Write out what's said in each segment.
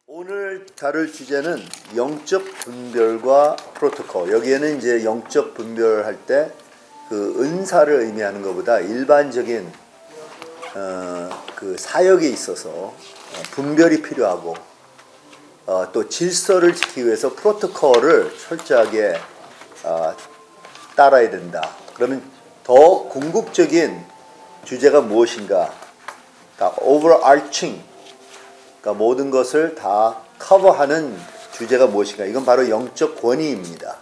오늘 다룰 주제는 영적 분별과 프로토콜. 여기에는 이제 영적 분별할 때 그 은사를 의미하는 것보다 일반적인 그 사역에 있어서 분별이 필요하고 또 질서를 지키기 위해서 프로토콜을 철저하게 따라야 된다. 그러면 더 궁극적인 주제가 무엇인가? 다 overarching, 그러니까 모든 것을 다 커버하는 주제가 무엇인가? 이건 바로 영적 권위입니다.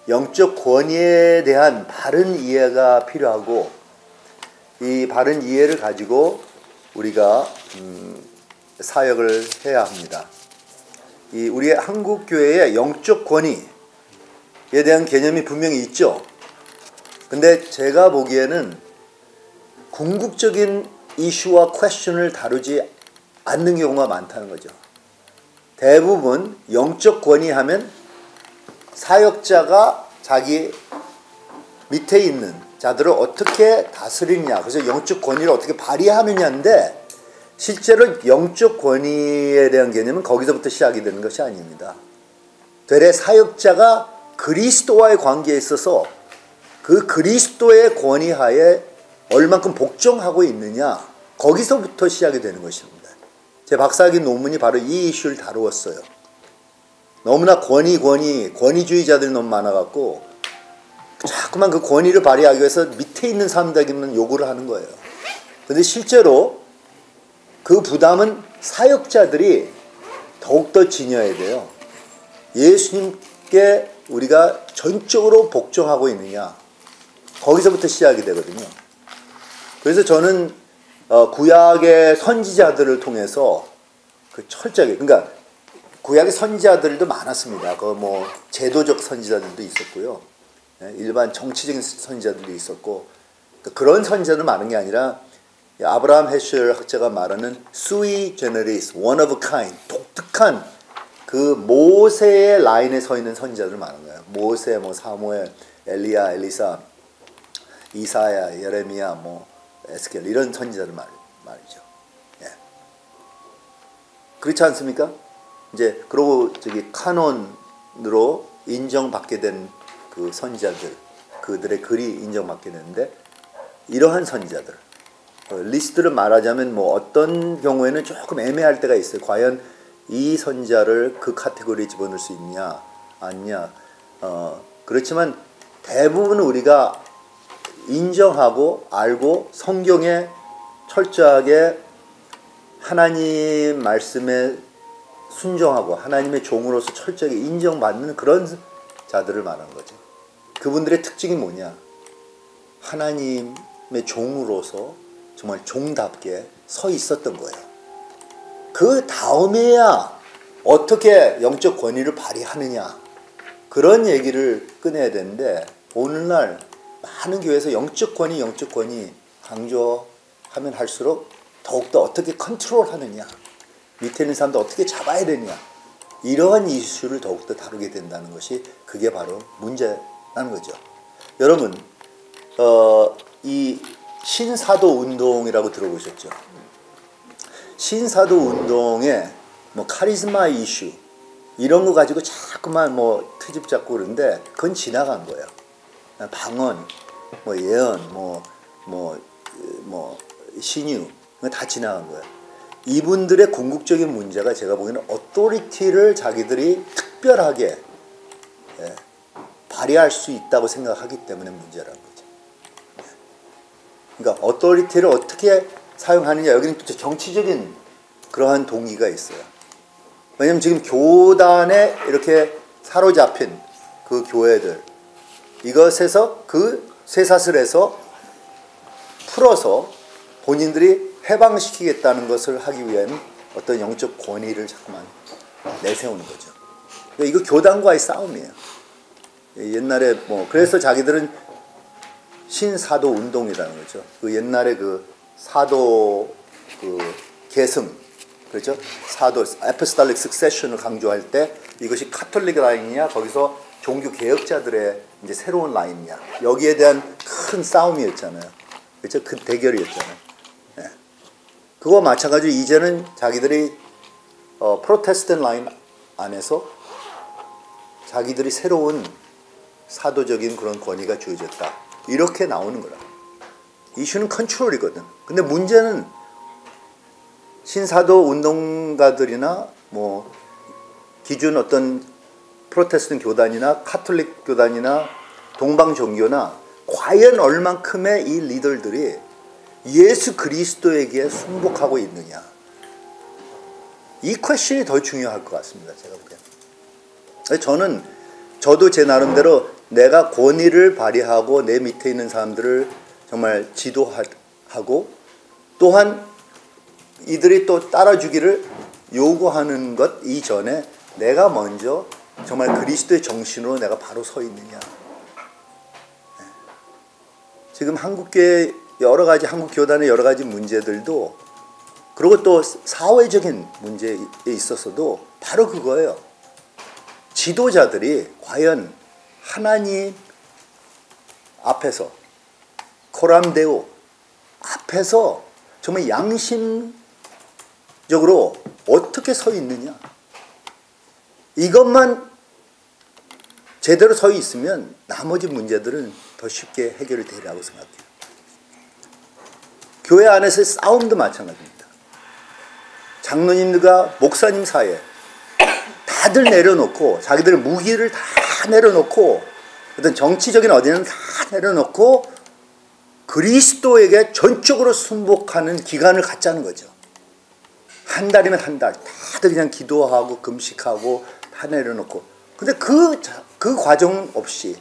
영적 권위에 대한 바른 이해가 필요하고, 이 바른 이해를 가지고 우리가 사역을 해야 합니다. 이 우리의 한국 교회의 영적 권위에 대한 개념이 분명히 있죠. 근데 제가 보기에는 궁극적인 이슈와 퀘스천을 다루지 않는 경우가 많다는 거죠. 대부분 영적 권위하면 사역자가 자기 밑에 있는 자들을 어떻게 다스리느냐, 그래서 영적 권위를 어떻게 발휘하느냐인데, 실제로 영적 권위에 대한 개념은 거기서부터 시작이 되는 것이 아닙니다. 되레 사역자가 그리스도와의 관계에 있어서 그 그리스도의 권위하에 얼만큼 복종하고 있느냐, 거기서부터 시작이 되는 것입니다. 제 박사학위 논문이 바로 이 이슈를 다루었어요. 너무나 권위주의자들이 너무 많아갖고 자꾸만 그 권위를 발휘하기 위해서 밑에 있는 사람들에게만 요구를 하는 거예요. 근데 실제로 그 부담은 사역자들이 더욱더 지녀야 돼요. 예수님께 우리가 전적으로 복종하고 있느냐, 거기서부터 시작이 되거든요. 그래서 저는 구약의 선지자들을 통해서 그 철저하게, 그러니까 구약의 선지자들도 많았습니다. 그 뭐 제도적 선지자들도 있었고요, 일반 정치적인 선지자들도 있었고, 그런 선지자들 많은 게 아니라 아브라함 헤셜 학자가 말하는 sui generis, one of a kind, 독특한 그 모세의 라인에 서 있는 선지자들 많은 거예요. 모세, 뭐 사무엘, 엘리야, 엘리사, 이사야, 예레미야, 뭐 에스겔, 이런 선지자들 말이죠. 예. 그렇지 않습니까? 이제 그러고 저기 카논으로 인정받게 된 그 선지자들, 그들의 글이 인정받게 되는데, 이러한 선지자들 리스트를 말하자면 뭐 어떤 경우에는 조금 애매할 때가 있어요. 과연 이 선지자를 그 카테고리에 집어넣을 수 있냐 아니냐. 그렇지만 대부분 우리가 인정하고 알고 성경에 철저하게 하나님 말씀에 순종하고 하나님의 종으로서 철저하게 인정받는 그런 자들을 말하는 거죠. 그분들의 특징이 뭐냐? 하나님의 종으로서 정말 종답게 서 있었던 거예요. 그 다음에야 어떻게 영적 권위를 발휘하느냐, 그런 얘기를 꺼내야 되는데, 오늘날 많은 교회에서 영적 권위 강조하면 할수록 더욱더 어떻게 컨트롤하느냐, 밑에 있는 사람도 어떻게 잡아야 되느냐, 이러한 이슈를 더욱더 다루게 된다는 것이, 그게 바로 문제라는 거죠. 여러분, 이 신사도 운동이라고 들어보셨죠? 신사도 운동에 뭐 카리스마 이슈 이런 거 가지고 자꾸만 뭐 트집 잡고 그러는데, 그건 지나간 거예요. 방언, 뭐 예언, 뭐 신유, 다 지나간 거예요. 이분들의 궁극적인 문제가 제가 보기에는 어토리티를 자기들이 특별하게 발휘할 수 있다고 생각하기 때문에 문제라는 거죠. 그러니까 어토리티를 어떻게 사용하느냐, 여기는 또 정치적인 그러한 동기가 있어요. 왜냐면 지금 교단에 이렇게 사로잡힌 그 교회들, 이것에서 그 쇠사슬에서 풀어서 본인들이 해방시키겠다는 것을 하기 위한 어떤 영적 권위를 자꾸만 내세우는 거죠. 이거 교단과의 싸움이에요. 옛날에 뭐 그래서 자기들은 신사도 운동이라는 거죠. 그 옛날에 그 사도 그 계승, 그렇죠? 사도 apostolic succession을 강조할 때 이것이 카톨릭 라인이냐, 거기서 종교 개혁자들의 이제 새로운 라인이냐, 여기에 대한 큰 싸움이었잖아요. 그렇죠? 그 대결이었잖아요. 네. 그거 마찬가지로 이제는 자기들이 프로테스탄트 라인 안에서 자기들이 새로운 사도적인 그런 권위가 주어졌다. 이렇게 나오는 거라. 이슈는 컨트롤이거든. 근데 문제는 신사도 운동가들이나 뭐 기존 어떤 프로테스탄트 교단이나 카톨릭 교단이나 동방 종교나 과연 얼만큼의 이 리더들이 예수 그리스도에게 순복하고 있느냐. 이 퀘션이 더 중요할 것 같습니다. 제가 보기에는. 저도 제 나름대로 내가 권위를 발휘하고 내 밑에 있는 사람들을 정말 지도하고 또한 이들이 또 따라주기를 요구하는 것 이전에 내가 먼저 정말 그리스도의 정신으로 내가 바로 서 있느냐. 지금 한국교회 여러 가지 한국 교단의 여러 가지 문제들도 그리고 또 사회적인 문제에 있어서도 바로 그거예요. 지도자들이 과연 하나님 앞에서 코람데오 앞에서 정말 양심적으로 어떻게 서 있느냐. 이것만 제대로 서 있으면 나머지 문제들은 더 쉽게 해결이 되리라고 생각해요. 교회 안에서의 싸움도 마찬가지입니다. 장로님들과 목사님 사이에 다들 내려놓고 자기들의 무기를 다 내려놓고 어떤 정치적인 어디는 다 내려놓고 그리스도에게 전적으로 순복하는 기간을 갖자는 거죠. 한 달이면 한 달 다들 그냥 기도하고 금식하고 다 내려놓고 근데 그 과정 없이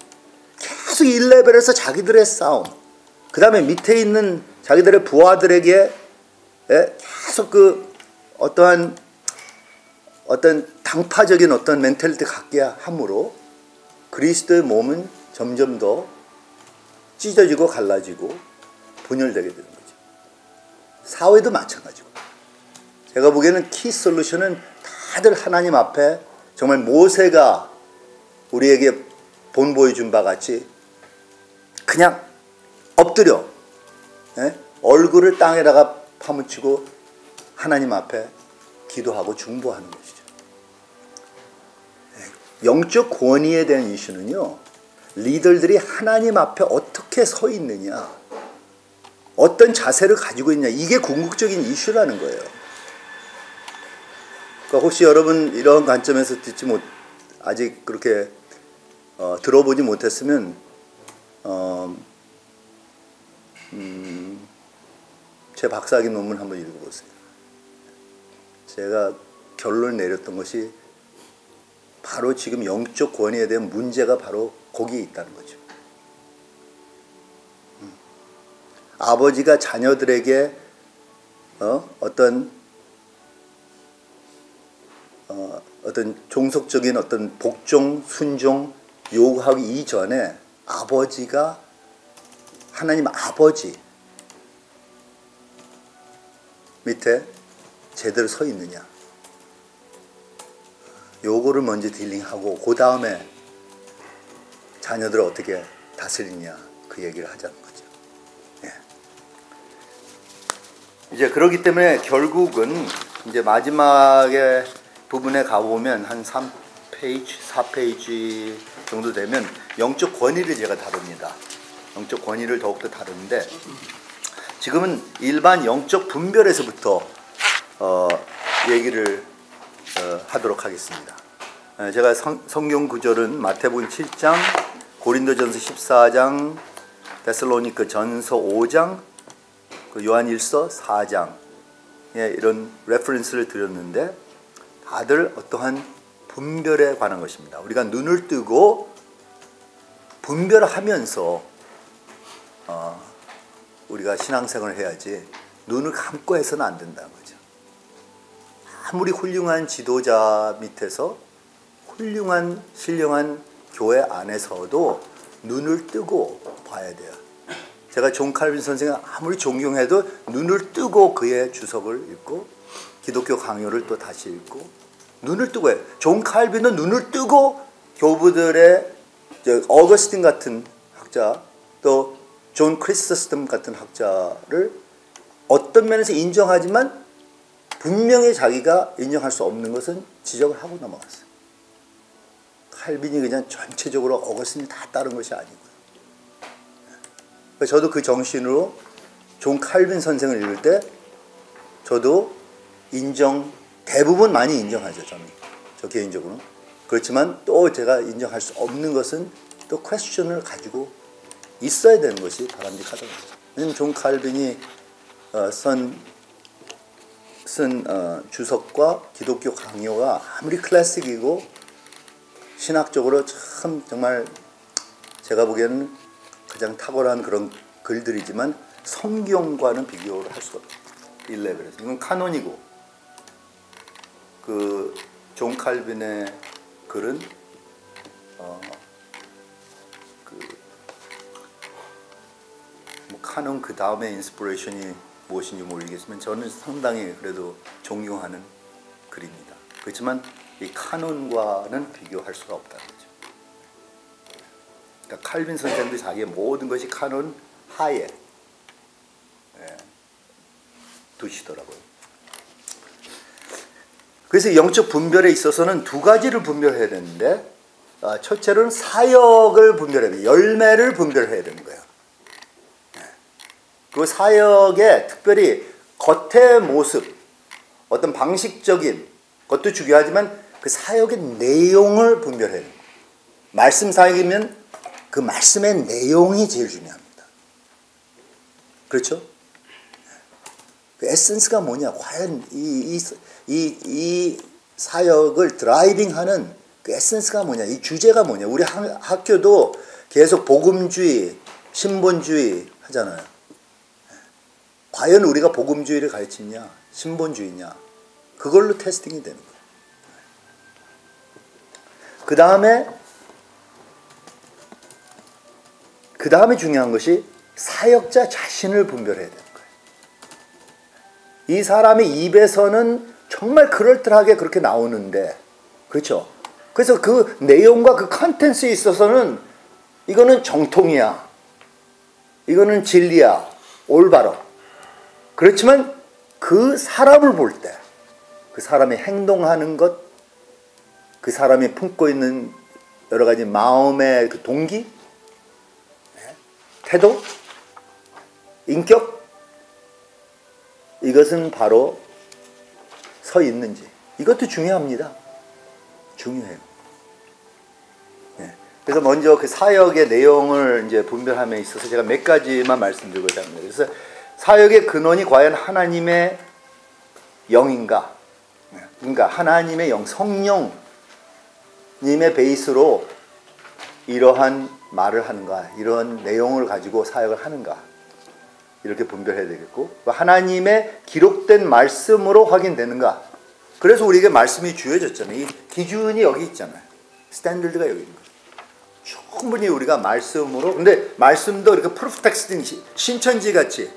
계속 1레벨에서 자기들의 싸움 그 다음에 밑에 있는 자기들의 부하들에게 계속 그 어떤 당파적인 어떤 멘탈리티 갖게 함으로 그리스도의 몸은 점점 더 찢어지고 갈라지고 분열되게 되는 거죠. 사회도 마찬가지고. 제가 보기에는 키 솔루션은 다들 하나님 앞에 정말 모세가 우리에게 본 보여준 바 같이 그냥 엎드려 얼굴을 땅에다가 파묻히고 하나님 앞에 기도하고 중보하는 것이죠. 영적 권위에 대한 이슈는요. 리더들이 하나님 앞에 어떻게 서 있느냐 어떤 자세를 가지고 있냐 이게 궁극적인 이슈라는 거예요. 그러니까 혹시 여러분 이런 관점에서 아직 그렇게 들어보지 못했으면 제 박사학위 논문 한번 읽어보세요. 제가 결론을 내렸던 것이 바로 지금 영적 권위에 대한 문제가 바로 거기에 있다는 거죠. 아버지가 자녀들에게 어떤 종속적인 어떤 복종, 순종 요구하기 이전에 아버지가 하나님 아버지 밑에 제대로 서 있느냐 요거를 먼저 딜링하고 그 다음에 자녀들을 어떻게 다스리냐 그 얘기를 하자는 거죠. 예. 이제 그렇기 때문에 결국은 이제 마지막에 부분에 가보면 한 3페이지, 4페이지 정도 되면 영적 권위를 제가 다룹니다. 영적 권위를 더욱더 다루는데 지금은 일반 영적 분별에서부터 얘기를 하도록 하겠습니다. 제가 성경 구절은 마태복음 7장, 고린도전서 14장, 데살로니가 전서 5장, 요한일서 4장 이런 레퍼런스를 드렸는데 다들 어떠한 분별에 관한 것입니다. 우리가 눈을 뜨고 분별하면서 우리가 신앙생활을 해야지 눈을 감고 해서는 안 된다는 거죠. 아무리 훌륭한 지도자 밑에서 훌륭한 신령한 교회 안에서도 눈을 뜨고 봐야 돼요. 제가 존 칼빈 선생을 아무리 존경해도 눈을 뜨고 그의 주석을 읽고 기독교 강요를 또 다시 읽고 눈을 뜨고 해요. 존 칼빈은 눈을 뜨고 교부들의 어거스틴 같은 학자 또 존 크리스스텀 같은 학자를 어떤 면에서 인정하지만 분명히 자기가 인정할 수 없는 것은 지적을 하고 넘어갔어요. 칼빈이 그냥 전체적으로 어거스틴이 다 따른 것이 아니고요. 저도 그 정신으로 존 칼빈 선생을 읽을 때 저도 대부분 많이 인정하죠. 저는 저 개인적으로는. 그렇지만 또 제가 인정할 수 없는 것은 또 퀘스천을 가지고 있어야 되는 것이 바람직하다는 거죠. 왜냐하면 존 칼빈이 쓴 주석과 기독교 강요가 아무리 클래식이고 신학적으로 참 정말 제가 보기에는 가장 탁월한 그런 글들이지만 성경과는 비교를 할 수가 없어요. 11에서. 이건 카논이고 그 존 칼빈의 글은 뭐 카논 그 다음에 인스피레이션이 무엇인지 모르겠지만 저는 상당히 그래도 존경하는 글입니다. 그렇지만 이 카논과는 비교할 수가 없다는 거죠. 그러니까 칼빈 선생도 자기의 모든 것이 카논 하에 두시더라고요. 그래서 영적 분별에 있어서는 두 가지를 분별해야 되는데 첫째로는 사역을 분별해야 돼요. 열매를 분별해야 되는 거예요. 그 사역의 특별히 겉의 모습, 어떤 방식적인 것도 중요하지만 그 사역의 내용을 분별해야 돼요. 말씀 사역이면 그 말씀의 내용이 제일 중요합니다. 그렇죠? 그 에센스가 뭐냐? 과연 이 사역을 드라이빙하는 그 에센스가 뭐냐? 이 주제가 뭐냐? 우리 학교도 계속 복음주의, 신본주의 하잖아요. 과연 우리가 복음주의를 가르치냐? 신본주의냐? 그걸로 테스팅이 되는 거예요. 그 다음에 중요한 것이 사역자 자신을 분별해야 되는 거예요. 이 사람의 입에서는 정말 그럴듯하게 그렇게 나오는데, 그렇죠? 그래서 그 내용과 그 컨텐츠에 있어서는 이거는 정통이야, 이거는 진리야, 올바로. 그렇지만 그 사람을 볼 때, 그 사람이 행동하는 것, 그 사람이 품고 있는 여러 가지 마음의 그 동기, 태도, 인격, 이것은 바로 서 있는지, 이것도 중요합니다. 중요해요. 그래서 먼저 그 사역의 내용을 이제 분별함에 있어서 제가 몇 가지만 말씀드리고자 합니다. 그래서 사역의 근원이 과연 하나님의 영인가? 그러니까 하나님의 영, 성령님의 베이스로 이러한 말을 하는가, 이러한 내용을 가지고 사역을 하는가, 이렇게 분별해야 되겠고, 하나님의 기록된 말씀으로 확인되는가. 그래서 우리에게 말씀이 주어졌잖아요. 이 기준이 여기 있잖아요. 스탠더드가 여기 있는 거예요. 충분히 우리가 말씀으로, 근데 말씀도 이렇게 프루프 텍스팅, 신천지 같이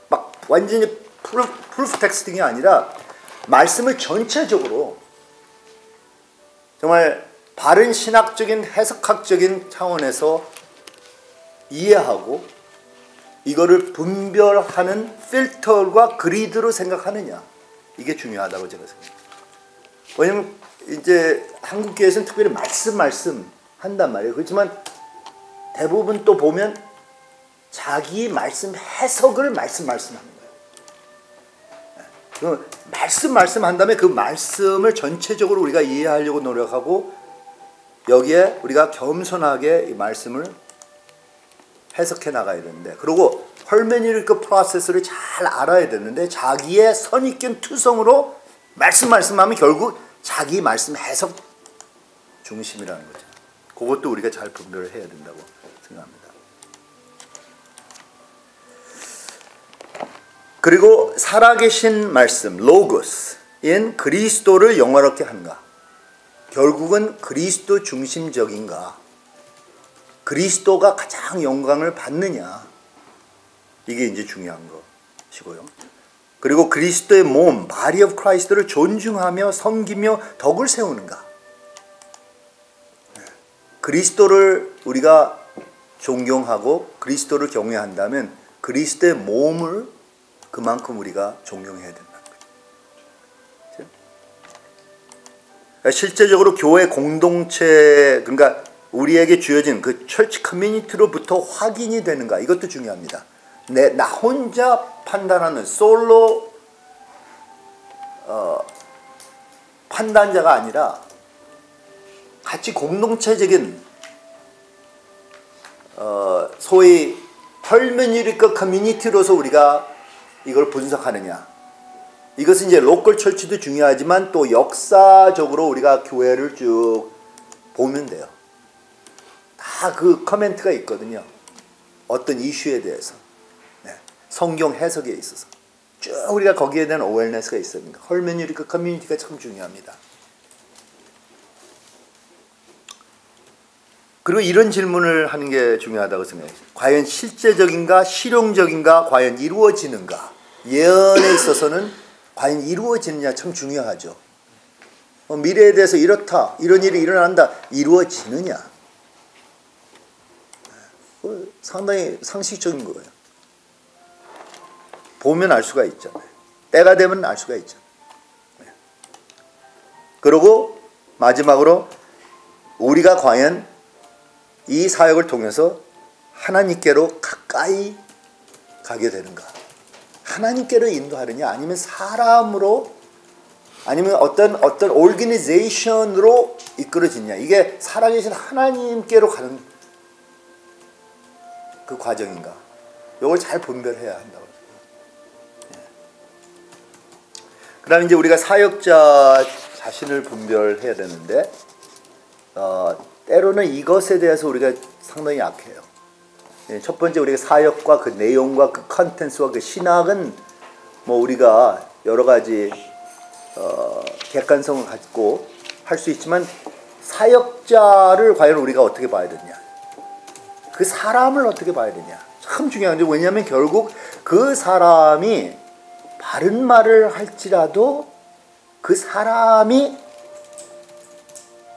막 완전히 프루프 텍스팅이 아니라 말씀을 전체적으로 정말 바른 신학적인 해석학적인 차원에서 이해하고 이거를 분별하는 필터와 그리드로 생각하느냐, 이게 중요하다고 제가 생각합니다. 왜냐면 이제 한국교회에서는 특별히 말씀 한단 말이에요. 그렇지만 대부분 또 보면 자기 말씀 해석을 말씀하는 거예요. 말씀 한 다음에 그 말씀을 전체적으로 우리가 이해하려고 노력하고 여기에 우리가 겸손하게 이 말씀을 해석해 나가야 되는데, 그리고 헐메니리크 프로세스를 잘 알아야 되는데 자기의 선입견 투성으로 말씀하면 결국 자기 말씀 해석 중심이라는 거죠. 그것도 우리가 잘 분별을 해야 된다고 생각합니다. 그리고 살아계신 말씀, 로고스인 그리스도를 영화롭게 하는가? 결국은 그리스도 중심적인가? 그리스도가 가장 영광을 받느냐? 이게 이제 중요한 것이고요. 그리고 그리스도의 몸, body of Christ를 존중하며 섬기며 덕을 세우는가? 그리스도를 우리가 존경하고 그리스도를 경외한다면 그리스도의 몸을 그만큼 우리가 존경해야 된다는 거죠. 실제적으로 교회 공동체, 그러니까 우리에게 주어진 그 철치 커뮤니티로부터 확인이 되는가, 이것도 중요합니다. 나 혼자 판단하는 솔로 판단자가 아니라 같이 공동체적인 소위 헐메뉴리커 커뮤니티로서 우리가 이걸 분석하느냐. 이것은 이제 로컬 철치도 중요하지만 또 역사적으로 우리가 교회를 쭉 보면 돼요. 다 그 커멘트가 있거든요. 어떤 이슈에 대해서. 네. 성경 해석에 있어서. 쭉 우리가 거기에 대한 어웨어네스가 있습니다. 헐메뉴리커 커뮤니티가 참 중요합니다. 그리고 이런 질문을 하는 게 중요하다고 생각해요. 과연 실제적인가, 실용적인가, 과연 이루어지는가. 예언에 있어서는 과연 이루어지느냐 참 중요하죠. 미래에 대해서 이렇다, 이런 일이 일어난다, 이루어지느냐. 상당히 상식적인 거예요. 보면 알 수가 있잖아요. 때가 되면 알 수가 있죠. 그리고 마지막으로 우리가 과연 이 사역을 통해서 하나님께로 가까이 가게 되는가. 하나님께로 인도하느냐, 아니면 사람으로, 아니면 어떤 오르기니제이션으로 이끌어지냐. 이게 살아계신 하나님께로 가는 그 과정인가. 이걸 잘 분별해야 한다고. 그 다음에 이제 우리가 사역자 자신을 분별해야 되는데, 때로는 이것에 대해서 우리가 상당히 약해요. 첫 번째, 우리가 사역과 그 내용과 그 컨텐츠와 그 신학은 뭐 우리가 여러 가지 객관성을 갖고 할 수 있지만, 사역자를 과연 우리가 어떻게 봐야 되냐, 그 사람을 어떻게 봐야 되냐, 참 중요한데, 왜냐하면 결국 그 사람이 바른 말을 할지라도 그 사람이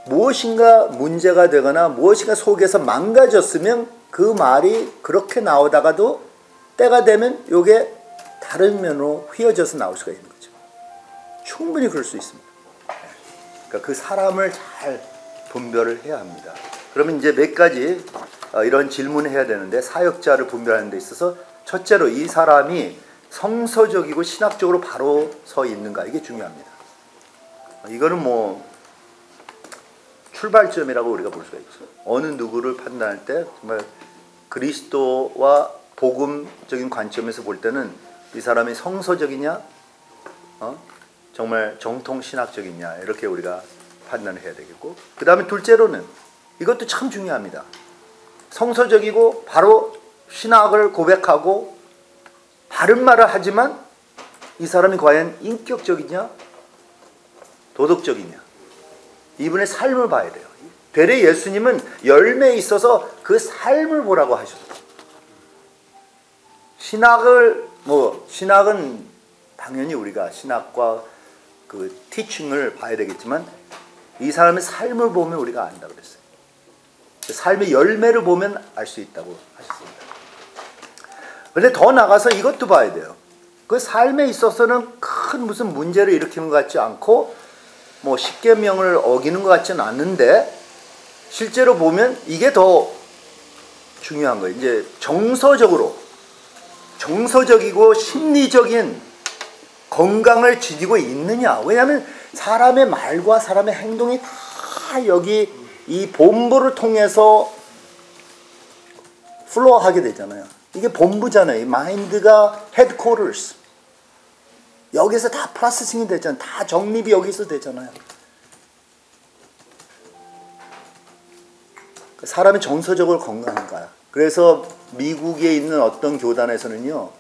무엇인가 문제가 되거나 무엇인가 속에서 망가졌으면 그 말이 그렇게 나오다가도 때가 되면 이게 다른 면으로 휘어져서 나올 수가 있는 거죠. 충분히 그럴 수 있습니다. 그러니까 그 사람을 잘 분별을 해야 합니다. 그러면 이제 몇 가지 이런 질문을 해야 되는데, 사역자를 분별하는 데 있어서 첫째로 이 사람이 성서적이고 신학적으로 바로 서 있는가, 이게 중요합니다. 이거는 뭐 출발점이라고 우리가 볼 수가 있죠. 어느 누구를 판단할 때 정말 그리스도와 복음적인 관점에서 볼 때는 이 사람이 성서적이냐, 정말 정통 신학적이냐, 이렇게 우리가 판단을 해야 되겠고, 그 다음에 둘째로는 이것도 참 중요합니다. 성서적이고 바로 신학을 고백하고 바른 말을 하지만 이 사람이 과연 인격적이냐, 도덕적이냐, 이분의 삶을 봐야 돼요. 되레 예수님은 열매에 있어서 그 삶을 보라고 하셨어요. 신학은 당연히 우리가 신학과 그 티칭을 봐야 되겠지만, 이 사람의 삶을 보면 우리가 안다고 그랬어요. 삶의 열매를 보면 알 수 있다고 하셨습니다. 그런데 더 나가서 이것도 봐야 돼요. 그 삶에 있어서는 큰 무슨 문제를 일으키는 것 같지 않고, 뭐 십계명을 어기는 것 같지는 않은데, 실제로 보면 이게 더 중요한 거예요. 이제 정서적이고 심리적인 건강을 지니고 있느냐. 왜냐하면 사람의 말과 사람의 행동이 다 여기 이 본부를 통해서 플로우하게 되잖아요. 이게 본부잖아요. 마인드가 헤드쿼터스. 여기서 다 프로세싱이 되잖아요. 다 정립이 여기서 되잖아요. 사람이 정서적으로 건강한가요? 그래서 미국에 있는 어떤 교단에서는요,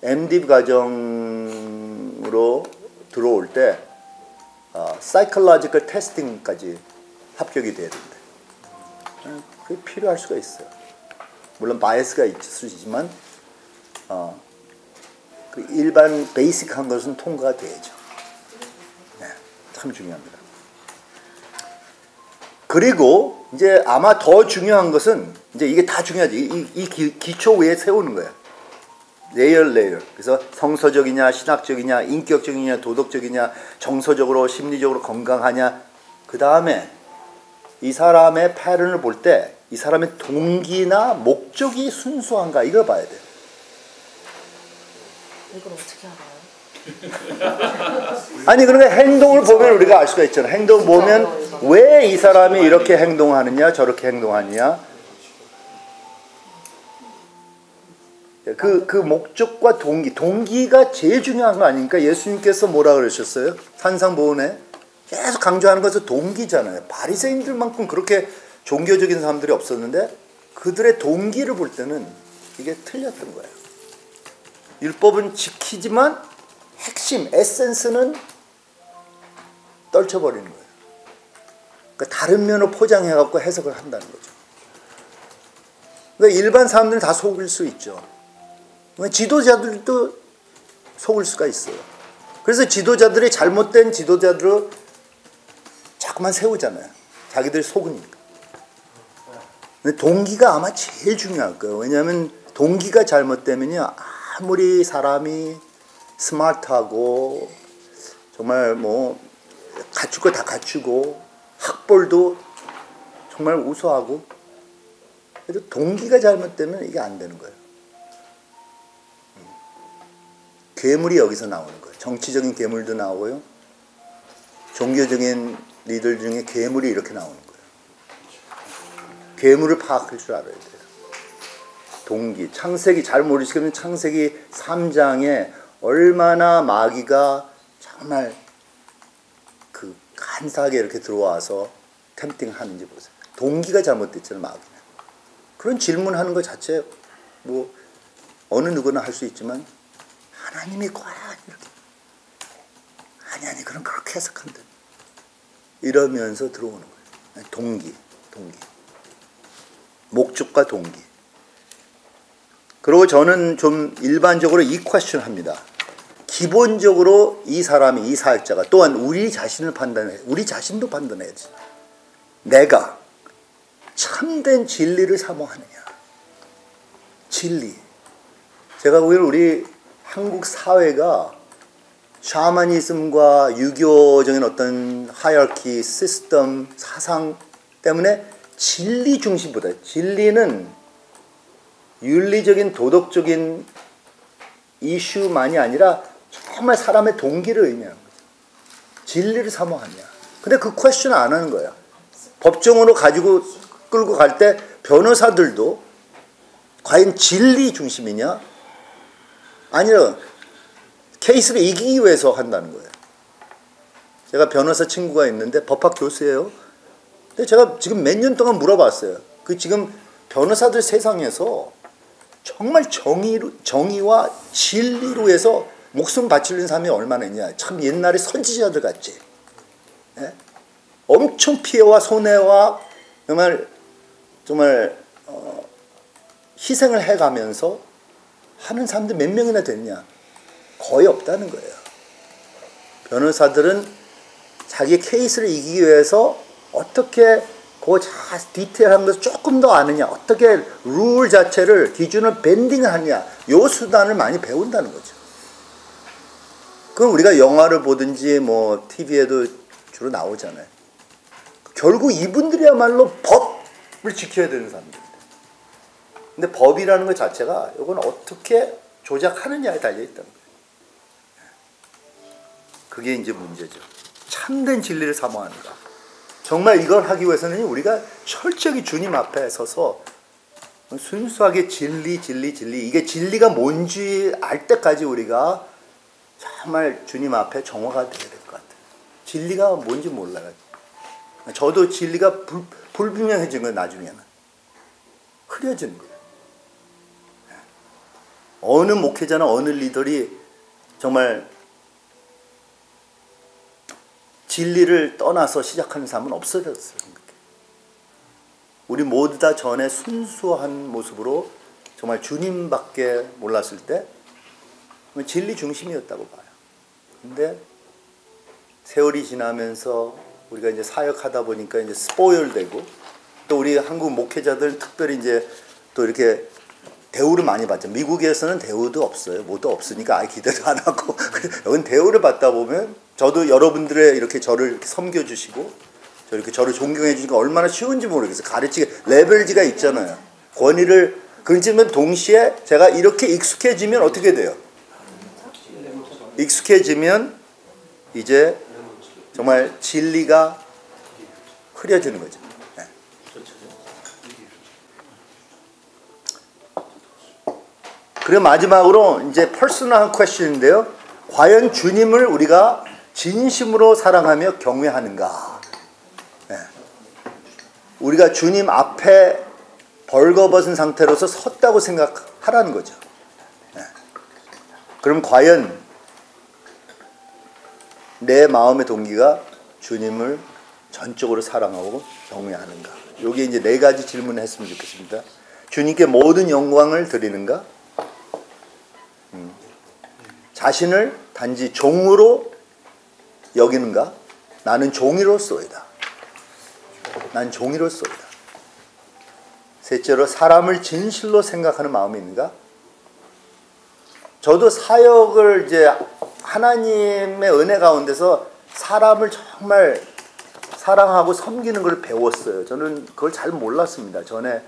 MD 과정으로 들어올 때 psychological testing까지 합격이 돼야 된대. 그게 필요할 수가 있어요. 물론 바이어스가 있을 수 있지만 그 일반 베이직한 것은 통과가 돼야죠. 네, 참 중요합니다. 그리고 이제 아마 더 중요한 것은, 이제 이게 다 중요하지. 이 기초 위에 세우는 거야. 레이어. 그래서 성서적이냐, 신학적이냐, 인격적이냐, 도덕적이냐, 정서적으로, 심리적으로 건강하냐, 그 다음에 이 사람의 패턴을 볼 때 이 사람의 동기나 목적이 순수한가 이걸 봐야 돼요. 이걸 어떻게 알아요? 아니 그러니까 행동을 보면 우리가 알 수가 있잖아요. 행동을 보면 왜 이 사람이 이렇게 행동하느냐 저렇게 행동하느냐 그 목적과 동기가 제일 중요한 거 아닙니까? 예수님께서 뭐라 그러셨어요? 산상보훈에 계속 강조하는 것은 동기잖아요. 바리새인들만큼 그렇게 종교적인 사람들이 없었는데 그들의 동기를 볼 때는 이게 틀렸던 거예요. 율법은 지키지만 핵심, 에센스는 떨쳐버리는 거예요. 그러니까 다른 면으로 포장해갖고 해석을 한다는 거죠. 그러니까 일반 사람들은 다 속을 수 있죠. 지도자들도 속을 수가 있어요. 그래서 지도자들이 잘못된 지도자들을 자꾸만 세우잖아요. 자기들이 속으니까. 근데 동기가 아마 제일 중요할 거예요. 왜냐하면 동기가 잘못되면요. 아무리 사람이 스마트하고 정말 뭐 갖출 거 다 갖추고 학벌도 정말 우수하고 그래도 동기가 잘못되면 이게 안 되는 거예요. 괴물이 여기서 나오는 거예요. 정치적인 괴물도 나오고요. 종교적인 리더 중에 괴물이 이렇게 나오는 거예요. 괴물을 파악할 줄 알아야 돼요. 동기, 창세기 잘 모르시면 창세기 3장에 얼마나 마귀가 정말 그 간사하게 이렇게 들어와서 템팅하는지 보세요. 동기가 잘못됐잖아요, 마귀는. 그런 질문하는 것 자체 뭐 어느 누구나 할 수 있지만 하나님이 과연 이렇게 아니 그럼 그렇게 해석한다. 이러면서 들어오는 거예요. 동기. 목적과 동기. 그리고 저는 좀 일반적으로 이 퀘스천 합니다. 기본적으로 이 사람이, 이 사역자가 또한 우리 자신을 판단해, 우리 자신도 판단해야지. 내가 참된 진리를 사모하느냐. 진리. 제가 보기에는 우리 한국 사회가 샤머니즘과 유교적인 어떤 하이어키, 시스템, 사상 때문에 진리 중심보다 진리는 윤리적인 도덕적인 이슈만이 아니라 정말 사람의 동기를 의미하는 거죠. 진리를 사모하냐. 근데 그 퀘스천 안 하는 거야. 법정으로 가지고 끌고 갈 때 변호사들도 과연 진리 중심이냐? 아니라 케이스를 이기기 위해서 한다는 거예요. 제가 변호사 친구가 있는데 법학 교수예요. 근데 제가 지금 몇 년 동안 물어봤어요. 그 지금 변호사들 세상에서 정말 정의와 진리로 해서 목숨 바치는 사람이 얼마나 있냐. 참 옛날에 선지자들 같지. 예? 엄청 피해와 손해와 정말 희생을 해가면서 하는 사람들 몇 명이나 됐냐. 거의 없다는 거예요. 변호사들은 자기 케이스를 이기기 위해서 어떻게 그 디테일한 것을 조금 더 아느냐, 어떻게 룰 자체를 기준을 밴딩을 하느냐, 요 수단을 많이 배운다는 거죠. 그럼 우리가 영화를 보든지 뭐 TV에도 주로 나오잖아요. 결국 이분들이야말로 법을 지켜야 되는 사람들입니다. 근데 법이라는 것 자체가 이건 어떻게 조작하느냐에 달려있다는 거예요. 그게 이제 문제죠. 참된 진리를 사모하는가. 정말 이걸 하기 위해서는 우리가 철저히 주님 앞에 서서 순수하게 진리 이게 진리가 뭔지 알 때까지 우리가 정말 주님 앞에 정화가 되어야 될 것 같아요. 진리가 뭔지 몰라요. 저도 진리가 불분명해진 거예요. 나중에는 흐려지는 거예요. 어느 목회자나 어느 리더리 정말 진리를 떠나서 시작하는 사람은 없어졌어요. 우리 모두 다 전에 순수한 모습으로 정말 주님밖에 몰랐을 때 진리 중심이었다고 봐요. 근데 세월이 지나면서 우리가 이제 사역하다 보니까 이제 스포일되고 또 우리 한국 목회자들 특별히 이제 또 이렇게 대우를 많이 받죠. 미국에서는 대우도 없어요. 뭐도 없으니까 아예 기대도 안 하고 여긴 대우를 받다 보면 저도 여러분들의 이렇게 저를 이렇게 섬겨주시고 이렇게 저를 존경해 주니까 얼마나 쉬운지 모르겠어요. 가르치기 레벨지가 있잖아요. 권위를 그렇지만 동시에 제가 이렇게 익숙해지면 어떻게 돼요? 익숙해지면 이제 정말 진리가 흐려지는 거죠. 네. 그리고 마지막으로 이제 퍼스널한 퀘스천인데요. 과연 주님을 우리가 진심으로 사랑하며 경외하는가? 네. 우리가 주님 앞에 벌거벗은 상태로서 섰다고 생각하라는 거죠. 네. 그럼 과연 내 마음의 동기가 주님을 전적으로 사랑하고 경외하는가? 여기에 이제 4가지 질문을 했으면 좋겠습니다. 주님께 모든 영광을 드리는가? 자신을 단지 종으로 여기는가? 나는 종이로소이다. 난 종이로소이다. 셋째로 사람을 진실로 생각하는 마음이 있는가? 저도 사역을 이제 하나님의 은혜 가운데서 사람을 정말 사랑하고 섬기는 걸 배웠어요. 저는 그걸 잘 몰랐습니다. 전에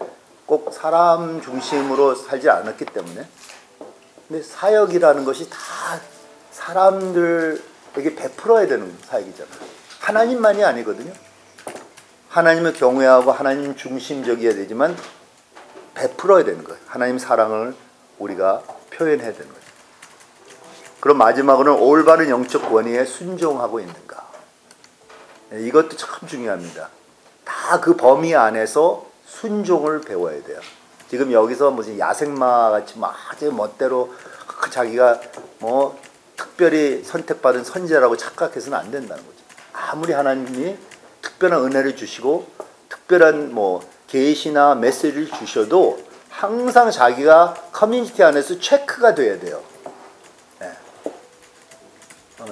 꼭 사람 중심으로 살지 않았기 때문에. 근데 사역이라는 것이 다 사람들에게 베풀어야 되는 사역이잖아요. 하나님만이 아니거든요. 하나님을 경외하고 하나님 중심적이어야 되지만 베풀어야 되는 거예요. 하나님 사랑을 우리가 표현해야 되는 거예요. 그럼 마지막으로는 올바른 영적 권위에 순종하고 있는가. 이것도 참 중요합니다. 다 그 범위 안에서 순종을 배워야 돼요. 지금 여기서 무슨 야생마 같이 막 제 멋대로 자기가 뭐 특별히 선택받은 선지자라고 착각해서는 안 된다는 거죠. 아무리 하나님이 특별한 은혜를 주시고 특별한 뭐 계시나 메시지를 주셔도 항상 자기가 커뮤니티 안에서 체크가 돼야 돼요.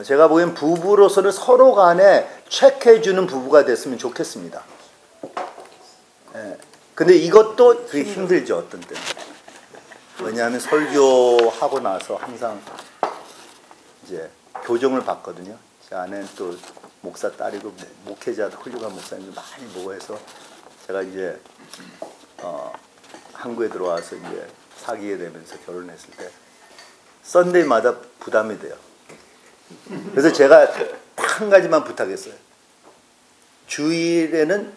제가 보기엔 부부로서는 서로 간에 체크해주는 부부가 됐으면 좋겠습니다. 근데 이것도 되게 힘들죠, 어떤 때는. 왜냐하면 설교하고 나서 항상 이제 교정을 받거든요. 제 아내는 또 목사 딸이고 목회자도 훌륭한 목사님들 많이 보고 해서 제가 이제 한국에 들어와서 이제 사귀게 되면서 결혼했을 때 썬데이마다 부담이 돼요. 그래서 제가 딱 한 가지만 부탁했어요. 주일에는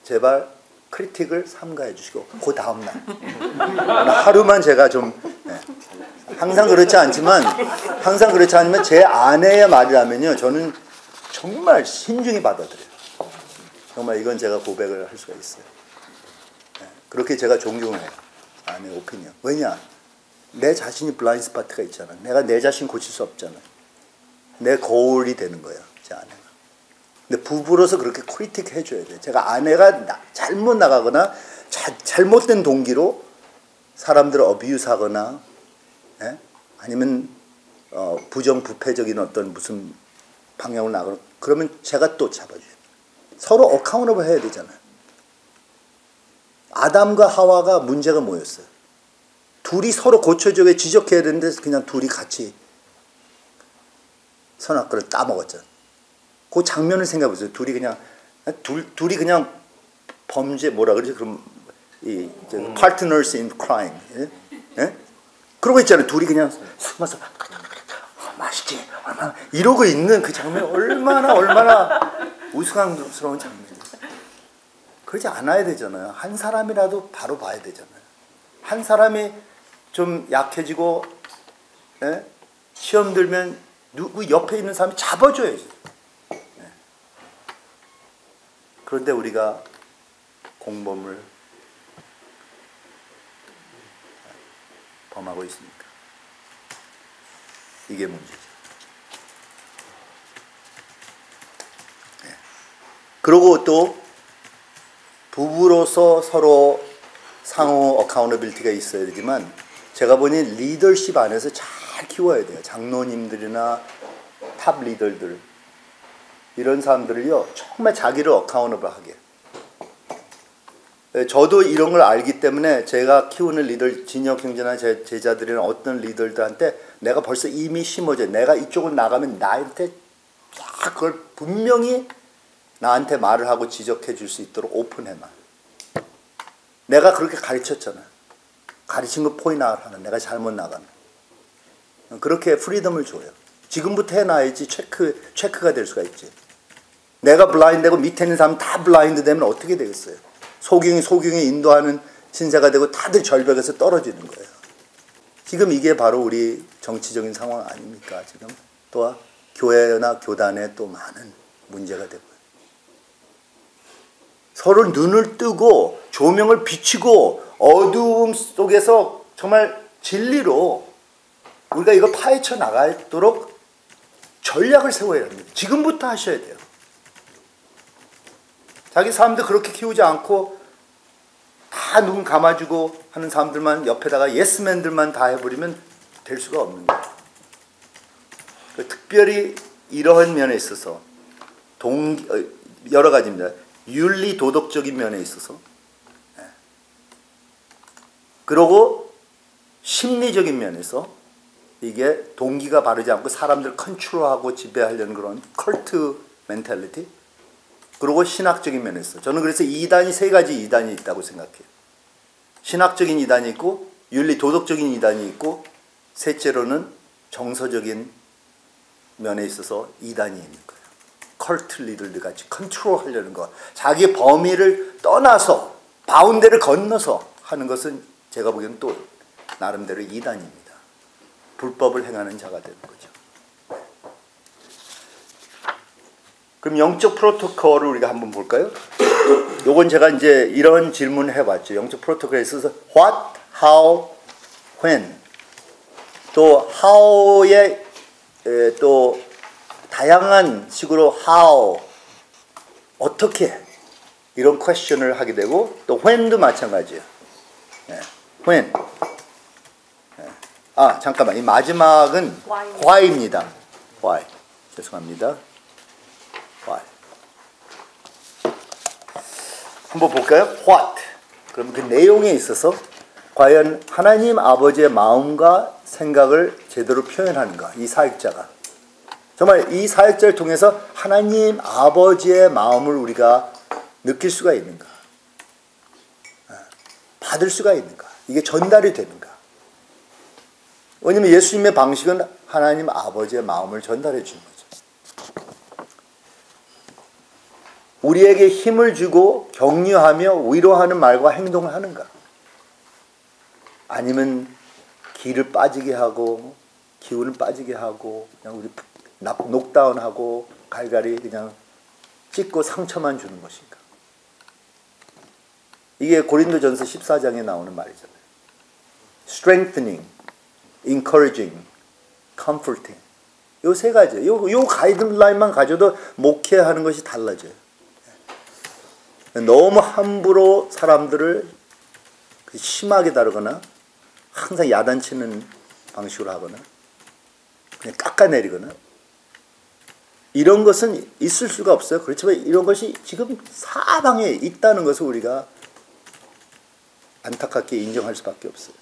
제발 크리틱을 삼가해 주시고 그 다음날 하루만 제가 좀 항상 그렇지 않지만 제 아내의 말이라면요 저는 정말 신중히 받아들여요. 정말 이건 제가 고백을 할 수가 있어요. 그렇게 제가 존경해요. 아내의 오피니언. 왜냐? 내 자신이 블라인드 스팟가 있잖아. 내가 내 자신 고칠 수 없잖아. 내 거울이 되는 거예요, 제 아내가. 근데 부부로서 그렇게 크리틱 해줘야 돼. 제가 아내가 잘못 나가거나 잘못된 동기로 사람들을 어뷰스하거나, 아니면 부정부패적인 어떤 무슨 방향으로 나가거나 그러면 제가 또 잡아줘요. 서로 어카운터블 해야 되잖아요. 아담과 하와가 문제가 뭐였어요? 둘이 서로 고쳐줘야 지적해야 되는데 그냥 둘이 같이 선악과를 따먹었잖아요. 그 장면을 생각해보세요. 둘이 그냥 범죄 뭐라 그러지? 그럼 partners in crime. 예? 그러고 있잖아요. 둘이 그냥 숨어서 맛있지? 얼마나 이러고 있는 그 장면 얼마나 우스꽝스러운 장면이에요. 그러지 않아야 되잖아요. 한 사람이라도 바로 봐야 되잖아요. 한 사람이 좀 약해지고 시험 들면 누구 옆에 있는 사람이 잡아줘야지. 그런데 우리가 공범을 범하고 있습니까? 이게 문제죠. 그리고 또 부부로서 서로 상호 어카운터빌티가 있어야 되지만 제가 보니 리더십 안에서 잘 키워야 돼요. 장로님들이나 탑 리더들 이런 사람들을요 정말 자기를 어카운터블하게. 저도 이런 걸 알기 때문에 제가 키우는 리더 진혁 형제나 제 제자들이나 어떤 리더들한테 내가 벌써 이미 심어져. 내가 이쪽을 나가면 나한테 딱 그걸 분명히 나한테 말을 하고 지적해 줄 수 있도록 오픈해놔. 내가 그렇게 가르쳤잖아. 가르친 거 포인트 하는 내가 잘못 나가면. 그렇게 프리덤을 줘요. 지금부터 해놔야지 체크가 될 수가 있지. 내가 블라인드되고 밑에 있는 사람 다 블라인드 되면 어떻게 되겠어요? 소경이 인도하는 신세가 되고 다들 절벽에서 떨어지는 거예요. 지금 이게 바로 우리 정치적인 상황 아닙니까? 지금 또 교회나 교단에 또 많은 문제가 되고요. 서로 눈을 뜨고 조명을 비추고 어두움 속에서 정말 진리로 우리가 이걸 파헤쳐 나가도록 전략을 세워야 합니다. 지금부터 하셔야 돼요. 자기 사람들 그렇게 키우지 않고 다 눈 감아주고 하는 사람들만 옆에다가 예스맨들만 다 해버리면 될 수가 없는 거예요. 특별히 이러한 면에 있어서 여러 가지입니다. 윤리 도덕적인 면에 있어서 그리고 심리적인 면에서 이게 동기가 바르지 않고 사람들 컨트롤하고 지배하려는 그런 컬트 멘탈리티 그리고 신학적인 면에서 저는 그래서 이단이 세 가지 이단이 있다고 생각해요. 신학적인 이단이 있고 윤리 도덕적인 이단이 있고 셋째로는 정서적인 면에 있어서 이단이 있는 거예요. 컬트 리더들 같이 컨트롤하려는 것. 자기 범위를 떠나서 바운드를 건너서 하는 것은 제가 보기에는 또 나름대로 이단입니다. 불법을 행하는 자가 되는 거죠. 그럼 영적 프로토콜을 우리가 한번 볼까요? 요건 제가 이제 이런 질문을 해봤죠. 영적 프로토콜에 있어서 what, how, when 또 how의 또 다양한 식으로 how 어떻게 이런 퀘스천을 하게 되고 또 when도 마찬가지예요. when 잠깐만 이 마지막은 why입니다. why 죄송합니다. why 한번 볼까요? what 그럼 그 내용에 있어서 과연 하나님 아버지의 마음과 생각을 제대로 표현하는가 이 사역자가 정말 이 사역자를 통해서 하나님 아버지의 마음을 우리가 느낄 수가 있는가 받을 수가 있는가 이게 전달이 되는가 왜냐하면 예수님의 방식은 하나님 아버지의 마음을 전달해 주는 거죠. 우리에게 힘을 주고 격려하며 위로하는 말과 행동을 하는가 아니면 기를 빠지게 하고 기운을 빠지게 하고 그냥 우리 녹다운하고 갈갈이 그냥 찢고 상처만 주는 것인가 이게 고린도전서 14장에 나오는 말이잖아요. strengthening, encouraging, comforting 요 세 가지 요 가이드라인만 가져도 목회하는 것이 달라져요. 너무 함부로 사람들을 심하게 다루거나 항상 야단치는 방식으로 하거나 그냥 깎아내리거나 이런 것은 있을 수가 없어요. 그렇지만 이런 것이 지금 사방에 있다는 것을 우리가 안타깝게 인정할 수밖에 없어요.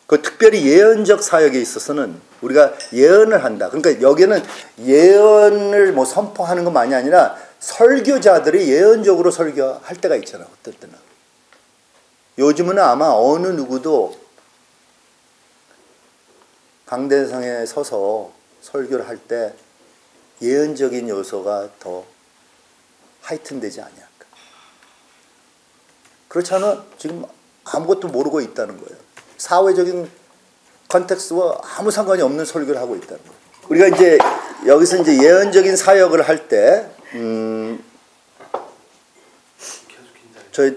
그 특별히 예언적 사역에 있어서는 우리가 예언을 한다. 그러니까 여기는 예언을 뭐 선포하는 것만이 아니라 설교자들이 예언적으로 설교할 때가 있잖아. 어떨 때는. 요즘은 아마 어느 누구도 강대상에 서서 설교를 할 때 예언적인 요소가 더 하이튼되지 않을까. 그렇잖아. 지금 아무것도 모르고 있다는 거예요. 사회적인 컨텍스트와 아무 상관이 없는 설교를 하고 있다는 거예요. 우리가 이제 여기서 이제 예언적인 사역을 할 때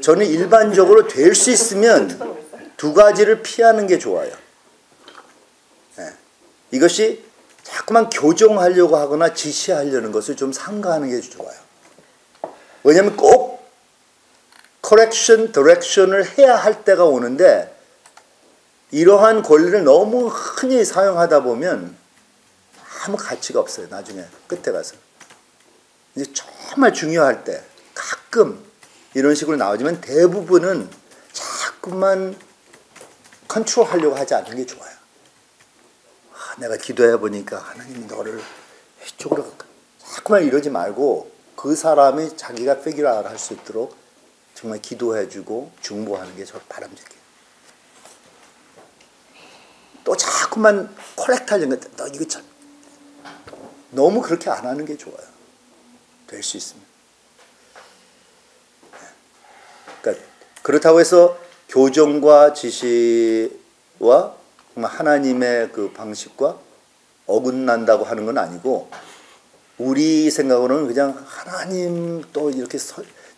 저는 일반적으로 될 수 있으면 두 가지를 피하는 게 좋아요. 네. 이것이 자꾸만 교정하려고 하거나 지시하려는 것을 좀 삼가하는 게 좋아요. 왜냐하면 꼭 correction, direction을 해야 할 때가 오는데 이러한 권리를 너무 흔히 사용하다 보면 아무 가치가 없어요. 나중에 끝에 가서. 이제 정말 중요할 때 가끔 이런 식으로 나오지만 대부분은 자꾸만 컨트롤하려고 하지 않는 게 좋아요. 내가 기도해 보니까 하나님 너를 이쪽으로 자꾸만 이러지 말고 그 사람이 자기가 figure out 할 수 있도록 정말 기도해주고 중보하는 게 저 바람직해요. 또 자꾸만 콜렉트 하려는 거, 너 이거 참 너무 그렇게 안 하는 게 좋아요. 될 수 있으면. 그러니까 그렇다고 해서 교정과 지시와 하나님의 그 방식과 어긋난다고 하는 건 아니고, 우리 생각으로는 그냥 하나님 또 이렇게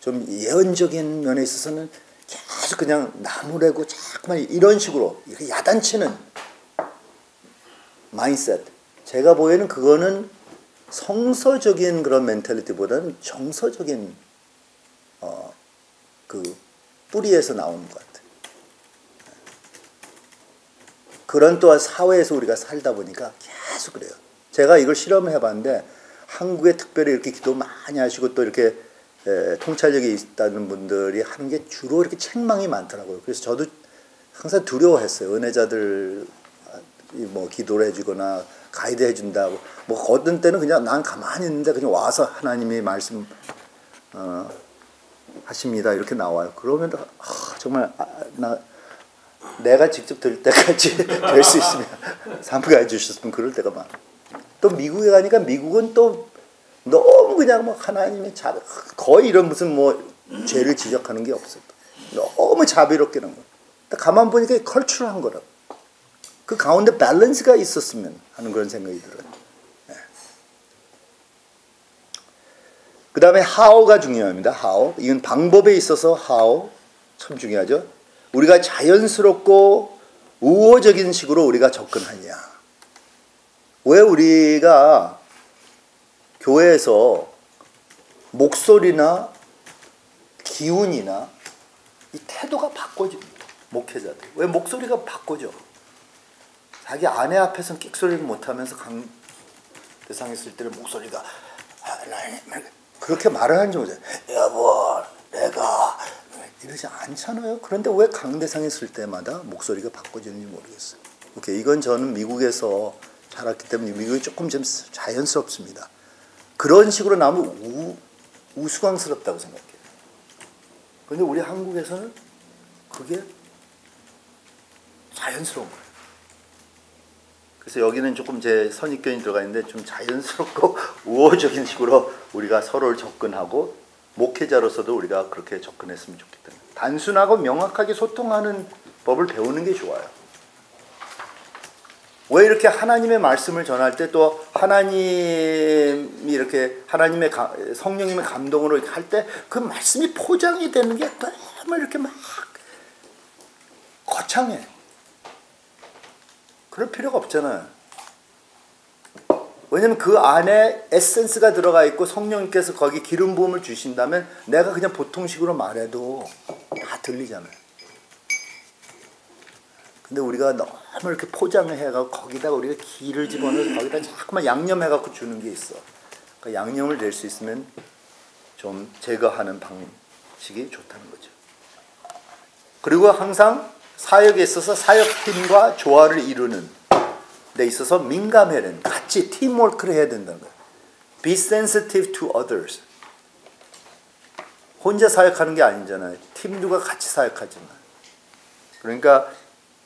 좀 예언적인 면에 있어서는 계속 그냥 나무래고 자꾸만 이런 식으로 이렇게 야단치는 마인드셋. 제가 보기에는 그거는 성서적인 그런 멘탈리티보다는 정서적인 그 뿌리에서 나오는 것 같아요. 그런 또한 사회에서 우리가 살다 보니까 계속 그래요. 제가 이걸 실험해 봤는데 한국에 특별히 이렇게 기도 많이 하시고 또 이렇게 통찰력이 있다는 분들이 하는 게 주로 이렇게 책망이 많더라고요. 그래서 저도 항상 두려워했어요. 은혜자들 뭐 기도를 해주거나 가이드 해준다고. 뭐 어떤 때는 그냥 난 가만히 있는데 그냥 와서 하나님이 말씀 하십니다 이렇게 나와요. 그러면 정말 내가 직접 들을 때까지 될 수 있으면 삼가해 주셨으면 그럴 때가 많아. 또 미국에 가니까 미국은 또 너무 그냥 뭐 하나님의 거의 이런 무슨 뭐 죄를 지적하는 게 없어요. 너무 자비롭게 하는 거야. 가만 보니까 컬처럴한 거라고. 그 가운데 밸런스가 있었으면 하는 그런 생각이 들어요. 네. 그 다음에 how가 중요합니다. how. 이건 방법에 있어서 how 참 중요하죠. 우리가 자연스럽고 우호적인 식으로 우리가 접근하냐. 왜 우리가 교회에서 목소리나 기운이나 이 태도가 바꿔집니다. 목회자들. 왜 목소리가 바꿔져? 자기 아내 앞에서는 끽소리를 못하면서 강대상 있을 때는 목소리가 그렇게 말을 하는지 모르죠. 여보 내가 이러지 않잖아요. 그런데 왜 강대상 있을 때마다 목소리가 바꿔지는지 모르겠어요. 오케이, 이건 저는 미국에서 자랐기 때문에 미국이 조금 좀 자연스럽습니다. 그런 식으로 나오면 우스꽝스럽다고 생각해요. 그런데 우리 한국에서는 그게 자연스러운 거예요. 그래서 여기는 조금 제 선입견이 들어가 있는데 좀 자연스럽고 우호적인 식으로 우리가 서로를 접근하고 목회자로서도 우리가 그렇게 접근했으면 좋겠다. 단순하고 명확하게 소통하는 법을 배우는 게 좋아요. 왜 이렇게 하나님의 말씀을 전할 때 또 하나님이 이렇게 하나님의 성령님의 감동으로 이렇게 할 때 그 말씀이 포장이 되는 게 너무 이렇게 막 거창해. 그럴 필요가 없잖아요. 왜냐면 그 안에 에센스가 들어가 있고 성령님께서 거기 기름 부음을 주신다면 내가 그냥 보통식으로 말해도 다 들리잖아요. 근데 우리가 너무 이렇게 포장을 해가지고 거기다가 우리가 기를 집어넣어서 거기다 자꾸만 양념해갖고 주는 게 있어. 그러니까 양념을 낼 수 있으면 좀 제거하는 방식이 좋다는 거죠. 그리고 항상 사역에 있어서 사역팀과 조화를 이루는 데 있어서 민감해야 되는, 같이 팀워크를 해야 된다는 거예요. Be sensitive to others. 혼자 사역하는 게 아니잖아요. 팀들과 같이 사역하지만. 그러니까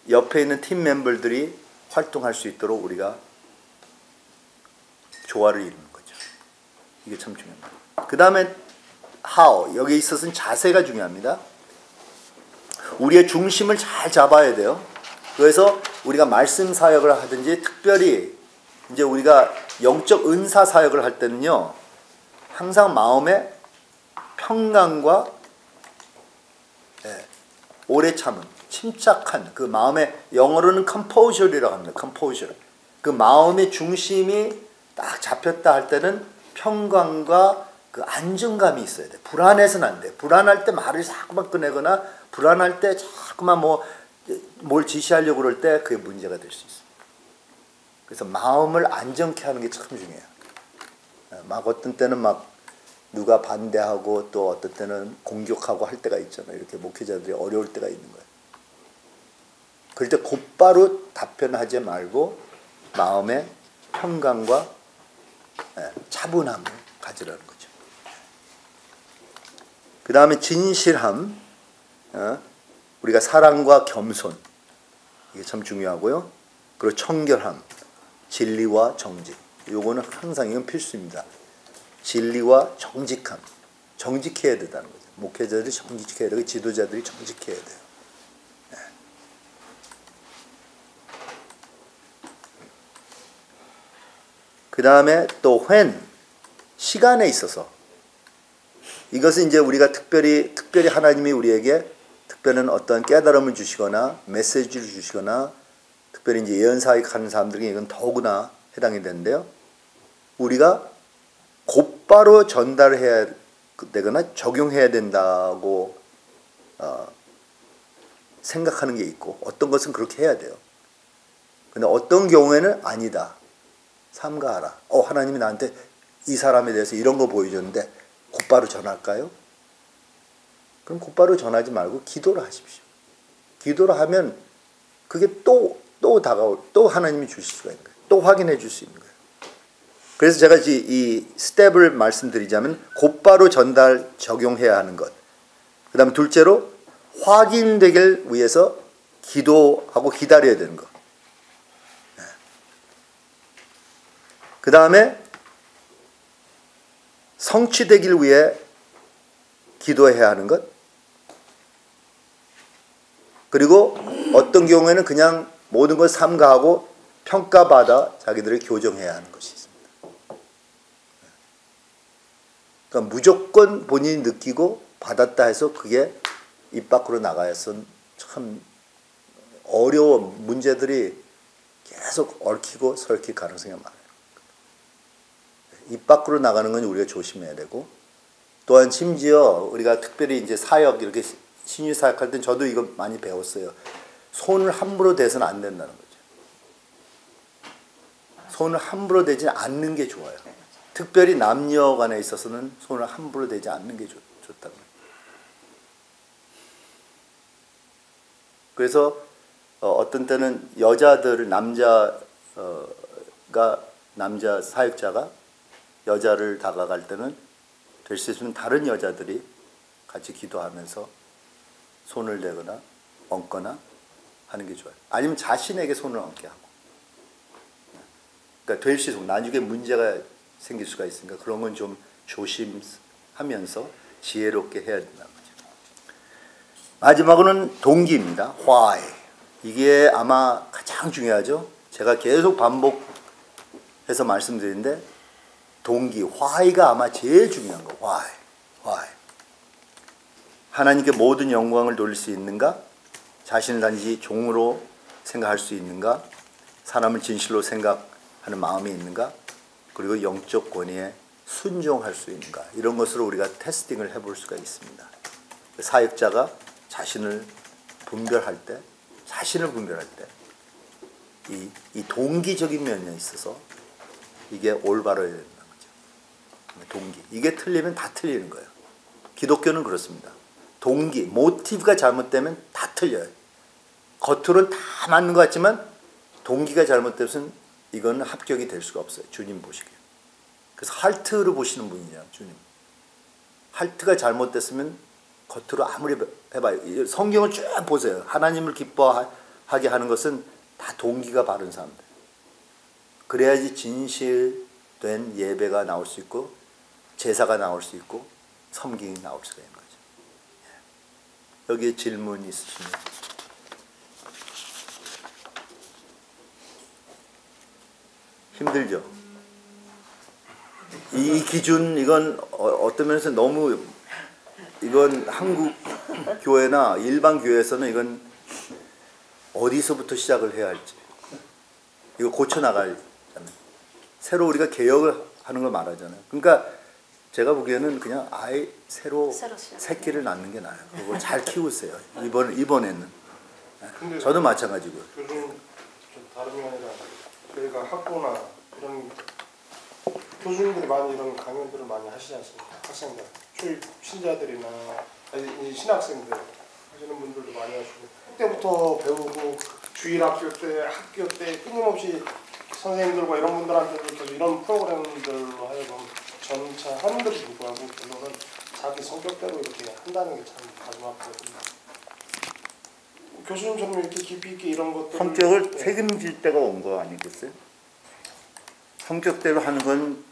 옆에 있는 팀 멤버들이 활동할 수 있도록 우리가 조화를 이루는 거죠. 이게 참 중요합니다. 그 다음에 how. 여기에 있어서는 자세가 중요합니다. 우리의 중심을 잘 잡아야 돼요. 그래서 우리가 말씀 사역을 하든지 특별히 이제 우리가 영적 은사 사역을 할 때는요, 항상 마음에 평강과 오래 참은, 침착한 그 마음의, 영어로는 composure이라고 합니다. composure. 그 마음의 중심이 딱 잡혔다 할 때는 평강과 그 안정감이 있어야 돼. 불안해서는 안 돼. 불안할 때 말을 자꾸만 꺼내거나 불안할 때 자꾸만 뭘 지시하려고 그럴 때 그게 문제가 될 수 있어요. 그래서 마음을 안정케 하는 게 참 중요해요. 막 어떤 때는 막 누가 반대하고 또 어떤 때는 공격하고 할 때가 있잖아요. 이렇게 목회자들이 어려울 때가 있는 거예요. 그럴 때 곧바로 답변하지 말고 마음의 평강과 차분함을 가지라는 거죠. 그 다음에 진실함, 우리가 사랑과 겸손, 이게 참 중요하고요. 그리고 청결함, 진리와 정직. 요거는 항상 이건 필수입니다. 진리와 정직함. 정직해야 된다는 거죠. 목회자들이 정직해야 되고 지도자들이 정직해야 돼요. 네. 그 다음에 또 시간에 있어서 이것은 이제 우리가 특별히 하나님이 우리에게 특별한 어떤 깨달음을 주시거나 메시지를 주시거나 특별히 이제 예언사역 하는 사람들에게 이건 더구나 해당이 되는데요. 우리가 곧바로 전달해야 되거나 적용해야 된다고 생각하는 게 있고 어떤 것은 그렇게 해야 돼요. 근데 어떤 경우에는 아니다. 삼가하라. 하나님이 나한테 이 사람에 대해서 이런 거 보여줬는데 곧바로 전할까요? 그럼 곧바로 전하지 말고 기도를 하십시오. 기도를 하면 그게 또 하나님이 주실 수가 있는 거예요. 또 확인해 줄 수 있는 거예요. 그래서 제가 이 스텝을 말씀드리자면 곧바로 전달 적용해야 하는 것. 그 다음에 둘째로 확인되길 위해서 기도하고 기다려야 되는 것. 그 다음에 성취되길 위해 기도해야 하는 것. 그리고 어떤 경우에는 그냥 모든 걸 삼가하고 평가받아 자기들을 교정해야 하는 것이 있습니다. 그러니까 무조건 본인이 느끼고 받았다 해서 그게 입 밖으로 나가야선 참 어려운 문제들이 계속 얽히고 설킬 가능성이 많아요. 입 밖으로 나가는 건 우리가 조심해야 되고 또한 심지어 우리가 특별히 이제 사역 이렇게 신유 사역할 땐 저도 이거 많이 배웠어요. 손을 함부로 대서는 안 된다는 거죠. 손을 함부로 대지 않는 게 좋아요. 특별히 남녀 간에 있어서는 손을 함부로 대지 않는 게 좋다고. 그래서 어떤 때는 남자 사역자가 여자를 다가갈 때는 될 수 있으면 다른 여자들이 같이 기도하면서 손을 대거나 얹거나 하는 게 좋아요. 아니면 자신에게 손을 얹게 하고. 그러니까 될 수 있으면 나중에 문제가 생길 수가 있으니까 그런 건 좀 조심하면서 지혜롭게 해야 된다는 거죠. 마지막으로는 동기입니다. Why. 이게 아마 가장 중요하죠. 제가 계속 반복해서 말씀드리는데 동기, why가 아마 제일 중요한 거. Why. 하나님께 모든 영광을 돌릴 수 있는가? 자신을 단지 종으로 생각할 수 있는가? 사람을 진실로 생각하는 마음이 있는가? 그리고 영적 권위에 순종할 수 있는가? 이런 것으로 우리가 테스팅을 해볼 수가 있습니다. 사역자가 자신을 분별할 때 이 동기적인 면에 있어서 이게 올바로야 된다는 거죠. 동기. 이게 틀리면 다 틀리는 거예요. 기독교는 그렇습니다. 동기, 모티브가 잘못되면 다 틀려요. 겉으로는 다 맞는 것 같지만 동기가 잘못되면 이건 합격이 될 수가 없어요. 주님 보시기에. 그래서 할트를 보시는 분이냐, 주님. 할트가 잘못됐으면 겉으로 아무리 해봐요. 성경을 쭉 보세요. 하나님을 기뻐하게 하는 것은 다 동기가 바른 사람들. 그래야지 진실된 예배가 나올 수 있고 제사가 나올 수 있고 섬김이 나올 수가 있는 거죠. 여기에 질문 있으시면. 힘들죠? 이 기준 이건 어떤 면에서 너무 이건 한국 교회나 일반 교회에서는 이건 어디서부터 시작을 해야 할지 이거 고쳐나가잖아요. 새로 우리가 개혁을 하는 걸 말하잖아요. 그러니까 제가 보기에는 그냥 아예 새로 새끼를 낳는 게 나아요. 그걸 잘 키우세요. 이번에는. 저도 마찬가지고요. 요즘 좀 다른 게 아니라 저희가 학교나 이런 교수님들이 많이 이런 강연들을 많이 하시지 않습니까? 학생들, 초입 신자들이나 신학생들 하시는 분들도 많이 하시고 그때부터 배우고 주일 학교 때 끊임없이 선생님들과 이런 분들한테도 계속 이런 프로그램들로 하여금 점차 하는데도 불구하고 결론은 자기 성격대로 이렇게 한다는 게 참 가슴 아프거든요. 교수님처럼 이렇게 깊이 있게 이런 것들 성격을 책임질 때가 온 거 아니겠어요? 성격대로 하는 건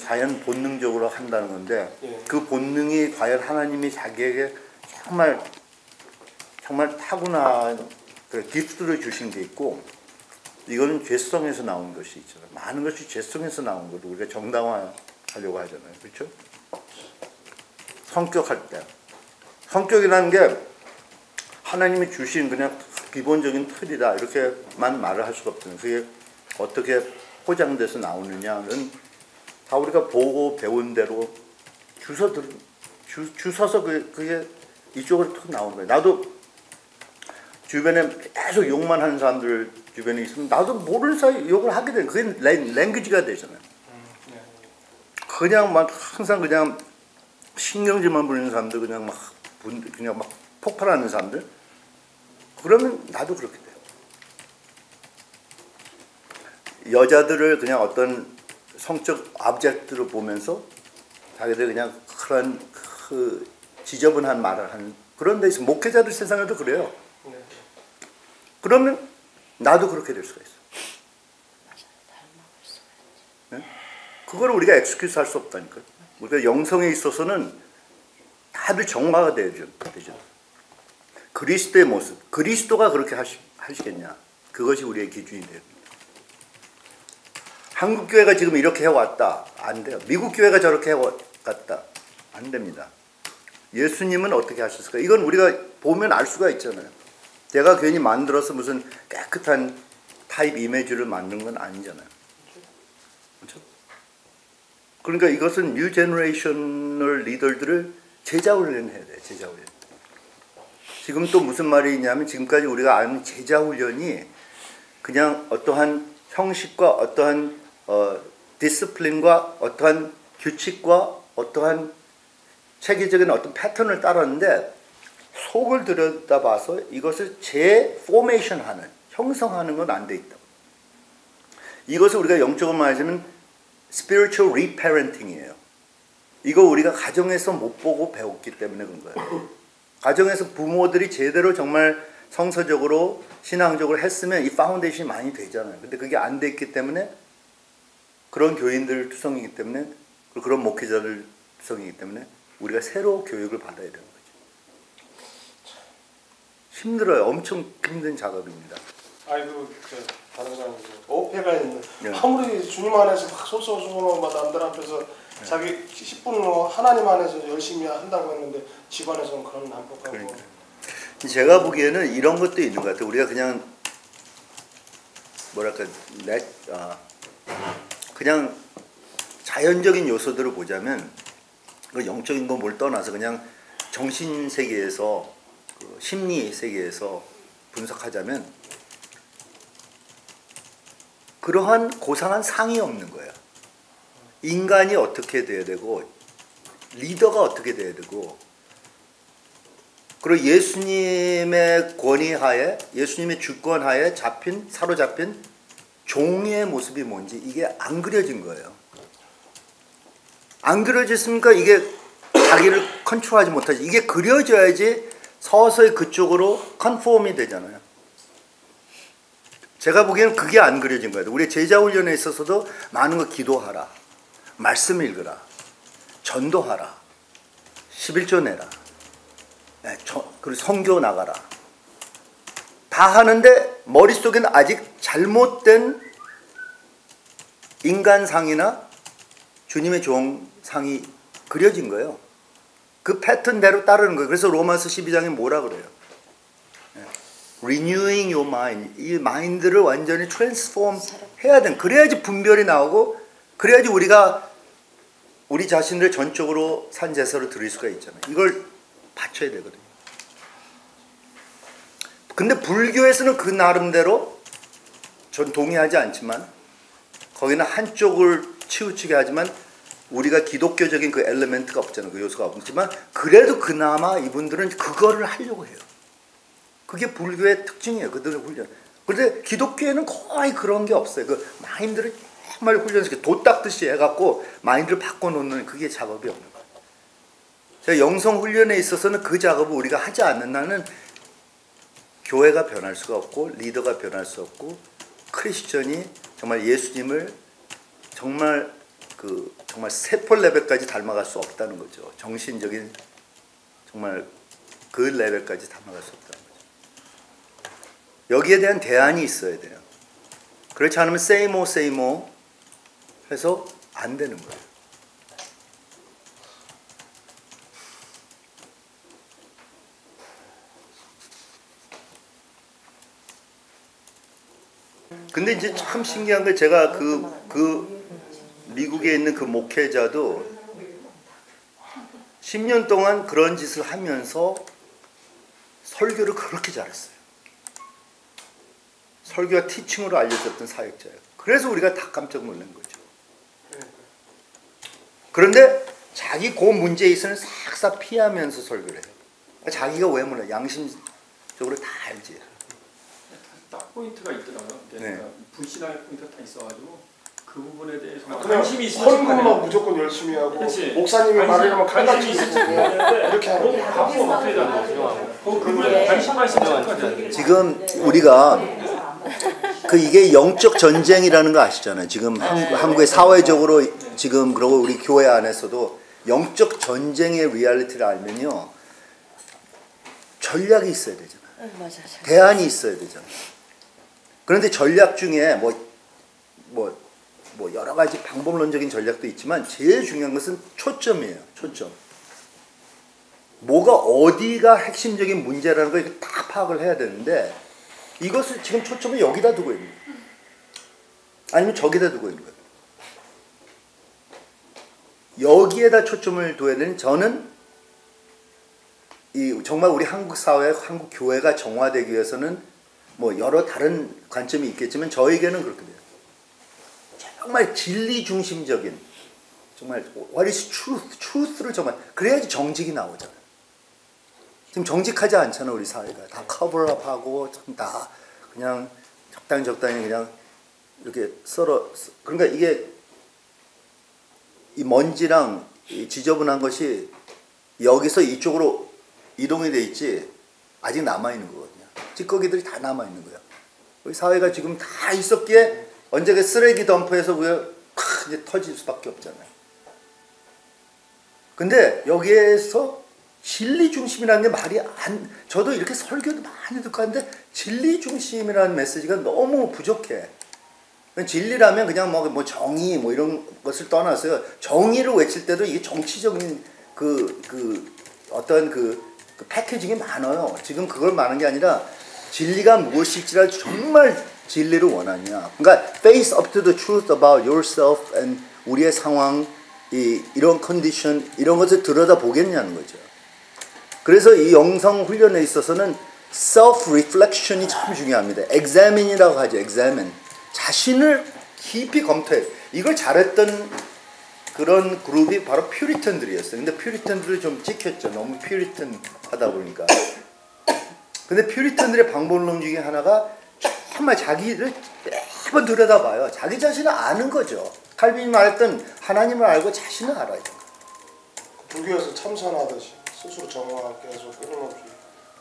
자연 본능적으로 한다는 건데 그 본능이 과연 하나님이 자기에게 정말 타고난 그 기프트를 주신 게 있고 이거는 죄성에서 나온 것이 있잖아요. 많은 것이 죄성에서 나온 거도 우리가 정당화하려고 하잖아요. 그렇죠? 성격할 때 성격이라는 게 하나님이 주신 그냥 기본적인 틀이다 이렇게만 말을 할 수가 없잖아요. 그게 어떻게 포장돼서 나오느냐는 다 우리가 보고 배운 대로 주워서 그게 이쪽으로 툭 나오는 거예요. 나도 주변에 계속 욕만 하는 사람들 주변에 있으면 나도 모르는 사이 욕을 하게 돼. 그게 랭귀지가 되잖아요. 그냥 막 항상 그냥 신경질만 부리는 사람들 그냥 막 폭발하는 사람들 그러면 나도 그렇게 돼요. 여자들을 그냥 어떤 성적 오브젝트로 보면서 자기들 그냥 그런 그 지저분한 말을 하는 그런 데 있어. 목회자들 세상에도 그래요. 그러면 나도 그렇게 될 수가 있어. 네? 그걸 우리가 엑스큐스 할 수 없다니까요. 우리가 영성에 있어서는 다들 정화가 되죠. 그리스도의 모습, 그리스도가 그렇게 하시겠냐. 그것이 우리의 기준이 돼요. 한국 교회가 지금 이렇게 해왔다. 안 돼요. 미국 교회가 저렇게 해왔다. 안 됩니다. 예수님은 어떻게 하셨을까? 이건 우리가 보면 알 수가 있잖아요. 제가 괜히 만들어서 무슨 깨끗한 타입 이미지를 만든 건 아니잖아요. 그렇죠? 그러니까 이것은 뉴 제너레이셔널 리더들을 제자훈련해야 돼요. 제자훈련. 지금 또 무슨 말이 있냐면 지금까지 우리가 아는 제자훈련이 그냥 어떠한 형식과 어떠한 디스플린과 어떠한 규칙과 어떠한 체계적인 어떤 패턴을 따랐는데 속을 들여다봐서 이것을 재포메이션하는 형성하는 건 안 돼 있다. 이것을 우리가 영적으로 말하자면 spiritual reparenting이에요. 이거 우리가 가정에서 못 보고 배웠기 때문에 그런 거예요. 가정에서 부모들이 제대로 정말 성서적으로 신앙적으로 했으면 이 파운데이션이 많이 되잖아요. 근데 그게 안 됐기 때문에 그런 교인들 투성이기 때문에 그런 목회자들 투성이기 때문에 우리가 새로 교육을 받아야 되는 거죠. 힘들어요. 엄청 힘든 작업입니다. 아이고 다른 사람이 어폐가 있는 아무리 주님 안에서 막 솔솔솔솔 막 남들 앞에서 자기 10분 하나님 안에서 열심히 한다고 했는데 집안에서는 그런 난폭하고. 그러니까. 제가 보기에는 이런 것도 있는 것 같아요. 우리가 그냥 뭐랄까 그냥 자연적인 요소들을 보자면 그 영적인 거 뭘 떠나서 그냥 정신 세계에서 그 심리 세계에서 분석하자면 그러한 고상한 상이 없는 거예요. 인간이 어떻게 돼야 되고 리더가 어떻게 돼야 되고 그리고 예수님의 권위하에 예수님의 주권하에 사로잡힌 종의 모습이 뭔지 이게 안 그려진 거예요. 안 그려졌으니까 이게 자기를 컨트롤하지 못하지. 이게 그려져야지 서서히 그쪽으로 컨폼이 되잖아요. 제가 보기에는 그게 안 그려진 거예요. 우리 제자훈련에 있어서도 많은 거 기도하라. 말씀 읽으라. 전도하라. 11조 내라. 그리고 선교 나가라. 다 하는데 머릿속에는 아직 잘못된 인간상이나 주님의 종상이 그려진 거예요. 그 패턴대로 따르는 거예요. 그래서 로마서 12장에 뭐라 그래요? Renewing your mind. 이 마인드를 완전히 트랜스폼 해야 돼. 그래야지 분별이 나오고 그래야지 우리가 우리 자신을 전적으로 산 제사로 드릴 수가 있잖아요. 이걸 바쳐야 되거든요. 근데 불교에서는 그 나름대로 전 동의하지 않지만 거기는 한쪽을 치우치게 하지만 우리가 기독교적인 그 엘리멘트가 없잖아요. 그 요소가 없지만 그래도 그나마 이분들은 그거를 하려고 해요. 그게 불교의 특징이에요. 그들의 훈련. 그런데 기독교에는 거의 그런 게 없어요. 그 마인드를 정말 훈련시켜 도 닦듯이 해갖고 마인드를 바꿔놓는 그게 작업이 없는 거예요. 영성 훈련에 있어서는 그 작업을 우리가 하지 않는 한은 교회가 변할 수가 없고 리더가 변할 수 없고 크리스천이 정말 예수님을 정말 정말 세폴 레벨까지 닮아갈 수 없다는 거죠. 정신적인 정말 그 레벨까지 닮아갈 수 없다는 거죠. 여기에 대한 대안이 있어야 돼요. 그렇지 않으면 say more 해서 안 되는 거예요. 근데 이제 참 신기한 게 제가 그 미국에 있는 그 목회자도 10년 동안 그런 짓을 하면서 설교를 그렇게 잘했어요. 설교와 티칭으로 알려졌던 사역자예요. 그래서 우리가 다 깜짝 놀란 거죠. 그런데 자기 그 문제에 있어서는 싹싹 피하면서 설교를 해요. 자기가 왜 몰라? 양심적으로 다 알지. 딱 포인트가 있더라고요. 네. 불신앙의 포인트가 다 있어가지고 그 부분에 대해서 그냥 관심이 있으면 헌금만 무조건 열심히 하고 그치. 목사님이 말하려면 칼같이 관심이 쓰고 있으면 이렇게 하는 거예요. 갖고 어떻게 되는 그 부분에 관심만 있으면 착하죠. 지금 우리가 이게 영적 전쟁이라는 거 아시잖아요. 지금 한국의 사회적으로 지금 그리고 우리 교회 안에서도 영적 전쟁의 리얼리티를 알면요. 전략이 있어야 되잖아요. 맞아요. 대안이 있어야 되잖아요. 그런데 전략 중에 뭐 여러 가지 방법론적인 전략도 있지만 제일 중요한 것은 초점이에요. 초점. 뭐가 어디가 핵심적인 문제라는 걸 다 파악을 해야 되는데 이것을 지금 초점을 여기다 두고 있는 거예요. 아니면 저기다 두고 있는 거예요. 여기에다 초점을 둬야 되는 저는 정말 우리 한국 사회, 한국 교회가 정화되기 위해서는 뭐 여러 다른 관점이 있겠지만 저에게는 그렇게 돼요. 정말 진리 중심적인 정말 what is truth를 정말 그래야지 정직이 나오잖아요. 지금 정직하지 않잖아 우리 사회가. 다 커버업하고 다 그냥 적당히 그냥 이렇게 썰어. 그러니까 이게 이 먼지랑 이 지저분한 것이 여기서 이쪽으로 이동이 돼 있지 아직 남아 있는 거거든요. 찌꺼기들이 다 남아 있는 거야. 우리 사회가 지금 다 있었기에 언제 쓰레기 덤프에서 이제 터질 수밖에 없잖아요. 근데 여기에서 진리 중심이라는 게 말이 저도 이렇게 설교도 많이 듣고 하는데 진리 중심이라는 메시지가 너무 부족해. 진리라면 그냥 뭐 정의 뭐 이런 것을 떠나서요. 정의를 외칠 때도 이게 정치적인 어떤 그 패키징이 많아요. 지금 그걸 말하는 게 아니라 진리가 무엇일지를 정말 진리를 원하냐. 그러니까 face up to the truth about yourself and 우리의 상황, 이런 컨디션, 이런 것을 들여다보겠냐는 거죠. 그래서 이 영성 훈련에 있어서는 self-reflection이 참 중요합니다. examine이라고 하죠. examine. 자신을 깊이 검토해. 이걸 잘했던 그런 그룹이 바로 퓨리턴들이었어요. 근데 퓨리턴들을 좀 찍혔죠. 너무 퓨리턴 하다 보니까. 근데 퓨리턴들의 방법론 중에 하나가 정말 자기를 매번 들여다봐요. 자기 자신을 아는 거죠. 칼빈이 말했던 하나님을 알고 자신을 알아야 돼요. 불교에서 참선하듯이 스스로 정화 계속 끊임없이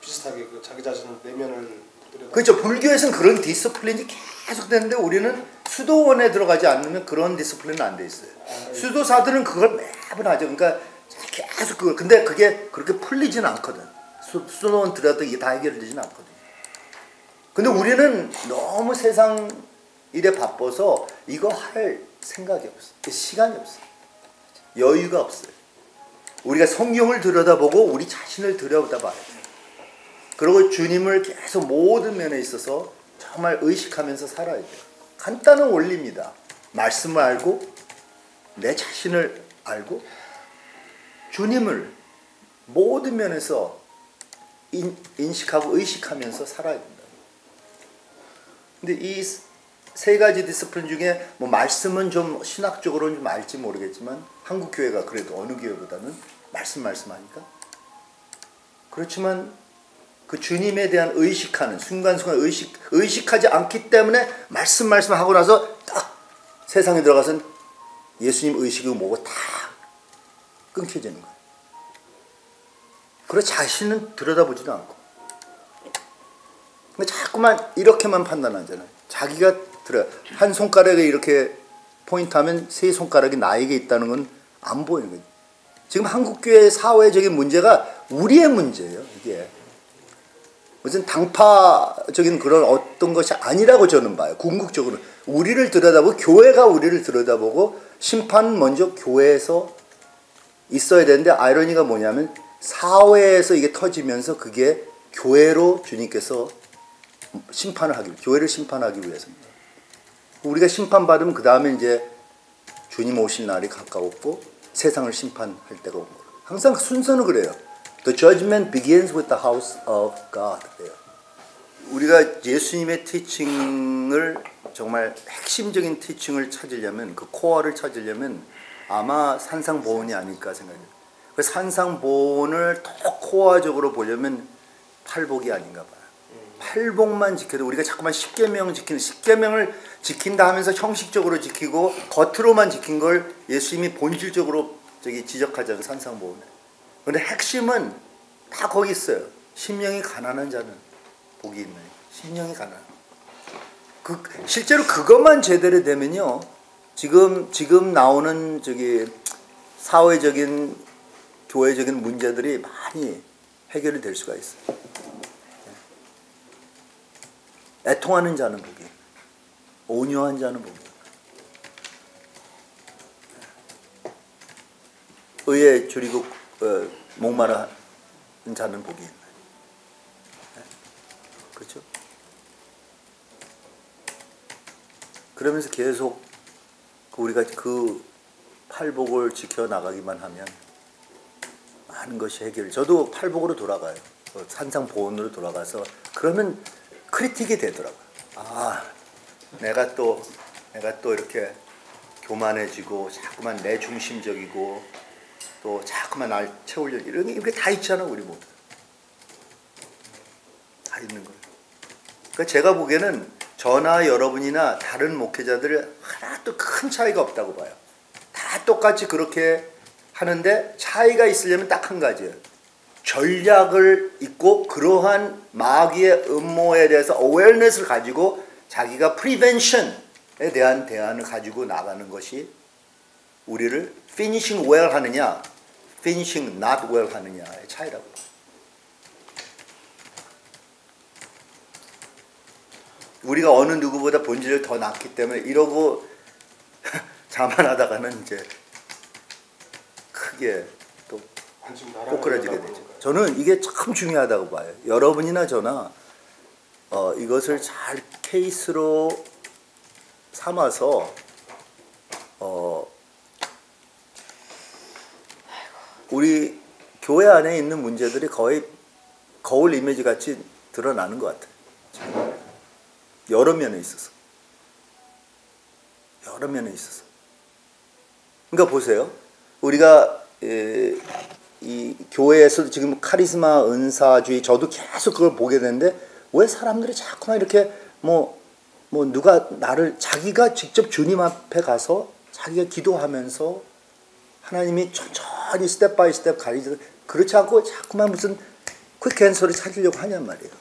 비슷하게 자기 자신 내면을 들여다. 그렇죠. 불교에서는 그런 디스플린이 계속 되는데 우리는 수도원에 들어가지 않으면 그런 디스플린은 안 돼 있어요. 수도사들은 그걸 매번 하죠. 그러니까 계속 그걸. 근데 그게 그렇게 풀리지는 않거든. 수도원 들어도 이게 다 해결되지는 않거든. 근데 우리는 너무 세상 일에 바빠서 이거 할 생각이 없어. 시간이 없어. 여유가 없어요. 우리가 성경을 들여다보고 우리 자신을 들여다봐야 돼요. 그리고 주님을 계속 모든 면에 있어서 정말 의식하면서 살아야 돼요. 간단한 원리입니다. 말씀을 알고 내 자신을 알고 주님을 모든 면에서 인식하고 의식하면서 살아야 된다. 근데 이 세 가지 디스플린 중에 뭐 말씀은 좀 신학적으로는 좀 알지 모르겠지만 한국 교회가 그래도 어느 교회보다는 말씀하니까 그렇지만 그 주님에 대한 의식하는 순간순간 의식하지 않기 때문에 말씀하고 나서 딱 세상에 들어가서는 예수님 의식이 뭐고 다 끊겨지는 거예요. 그리고 자신은 들여다보지도 않고. 근데 자꾸만 이렇게만 판단하잖아요. 자기가 한 손가락에 이렇게 포인트하면 세 손가락이 나에게 있다는 건 안 보이는 거예요. 지금 한국교회의 사회적인 문제가 우리의 문제예요. 이게 무슨 당파적인 그런 어떤 것이 아니라고 저는 봐요. 궁극적으로 우리를 들여다보고 교회가 우리를 들여다보고 심판은 먼저 교회에서 있어야 되는데 아이러니가 뭐냐면 사회에서 이게 터지면서 그게 교회로 주님께서 교회를 심판하기 위해서입니다. 우리가 심판받으면 그 다음에 이제 주님 오실 날이 가까웠고 세상을 심판할 때가 온 거예요. 항상 순서는 그래요. The judgment begins with the house of God. 우리가 예수님의 티칭을 정말 핵심적인 티칭을 찾으려면 그 코어를 찾으려면 아마 산상보훈이 아닐까 생각해요. 그 산상보훈을 더 코어적으로 보려면 팔복이 아닌가 봐요. 팔복만 지켜도 우리가 자꾸만 십계명 지키는 십계명을 지킨다 하면서 형식적으로 지키고 겉으로만 지킨 걸 예수님이 본질적으로 지적하자면 산상보훈에. 그런데 핵심은 다 거기 있어요. 심령이 가난한 자는 복이 있나요? 심령이 가난. 실제로 그것만 제대로 되면요. 지금 나오는 사회적인 교회적인 문제들이 많이 해결이 될 수가 있어요. 애통하는 자는 복이, 온유한 자는 복이, 의에 줄이고 목마른 자는 복이 있나요? 그렇죠? 그러면서 계속 우리가 그 팔복을 지켜나가기만 하면 많은 것이 해결. 저도 팔복으로 돌아가요. 산상보훈으로 돌아가서 그러면 크리틱이 되더라고요. 아, 내가 또 이렇게 교만해지고 자꾸만 내 중심적이고 또 자꾸만 날 채우려고 이런 게 이게 다 있잖아 우리 모두. 다 있는 거예요. 그러니까 제가 보기에는 저나 여러분이나 다른 목회자들 하나도 큰 차이가 없다고 봐요. 다 똑같이 그렇게 하는데 차이가 있으려면 딱 한 가지예요. 전략을 있고 그러한 마귀의 음모에 대해서 awareness를 가지고 자기가 prevention에 대한 대안을 가지고 나가는 것이 우리를 finishing well 하느냐 finishing not well 하느냐의 차이라고 봐요. 우리가 어느 누구보다 본질을 더 낳기 때문에 이러고 자만하다가는 이제 크게 또 꼬꾸라지게 되죠. 저는 이게 참 중요하다고 봐요. 여러분이나 저나 이것을 잘 케이스로 삼아서 우리 교회 안에 있는 문제들이 거의 거울 이미지 같이 드러나는 것 같아요. 여러 면에 있어서. 그러니까 보세요. 우리가 이 교회에서 지금 카리스마 은사주의 저도 계속 그걸 보게 되는데 왜 사람들이 자꾸만 이렇게 뭐 누가 나를 자기가 직접 주님 앞에 가서 자기가 기도하면서 하나님이 천천히 스텝 바이 스텝 가리지 그렇지 않고 자꾸만 무슨 퀵 앤서를 찾으려고 하냔 말이에요.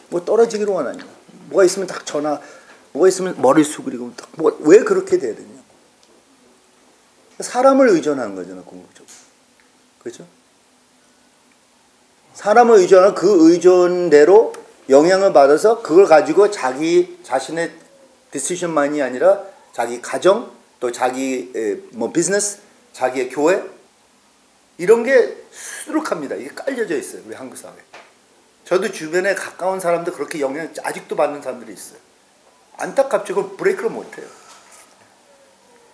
뭐 떨어지기로 원하냐. 뭐가 있으면 딱 전화, 뭐가 있으면 머리 숙이고 딱 왜 그렇게 돼야 되냐. 사람을 의존하는 거잖아, 궁극적으로. 그렇죠? 사람을 의존하는 그 의존대로 영향을 받아서 그걸 가지고 자기 자신의 디시션만이 아니라 자기 가정, 또 자기 비즈니스, 자기의 교회 이런 게 수두룩합니다. 이게 깔려져 있어요, 우리 한국 사회에. 저도 주변에 가까운 사람들 그렇게 영향을 아직도 받는 사람들이 있어요. 안타깝죠. 그걸 브레이크를 못해요.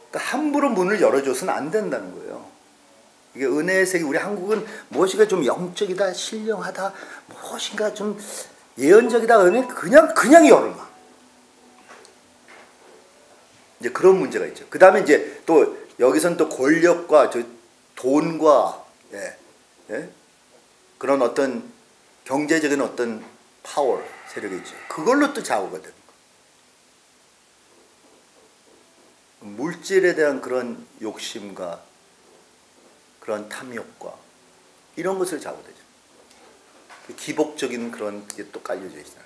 그러니까 함부로 문을 열어줘서는 안 된다는 거예요. 이게 은혜의 세계, 우리 한국은 무엇인가 좀 영적이다, 신령하다, 무엇인가 좀 예언적이다, 은혜 그냥 열어놔. 이제 그런 문제가 있죠. 그 다음에 이제 또 여기선 또 권력과 돈과 그런 어떤 경제적인 어떤 파워 세력이 있죠. 그걸로 또 좌우가 되는 거. 물질에 대한 그런 욕심과 그런 탐욕과 이런 것을 좌우되죠. 기복적인 그런 게 또 깔려져 있잖아요.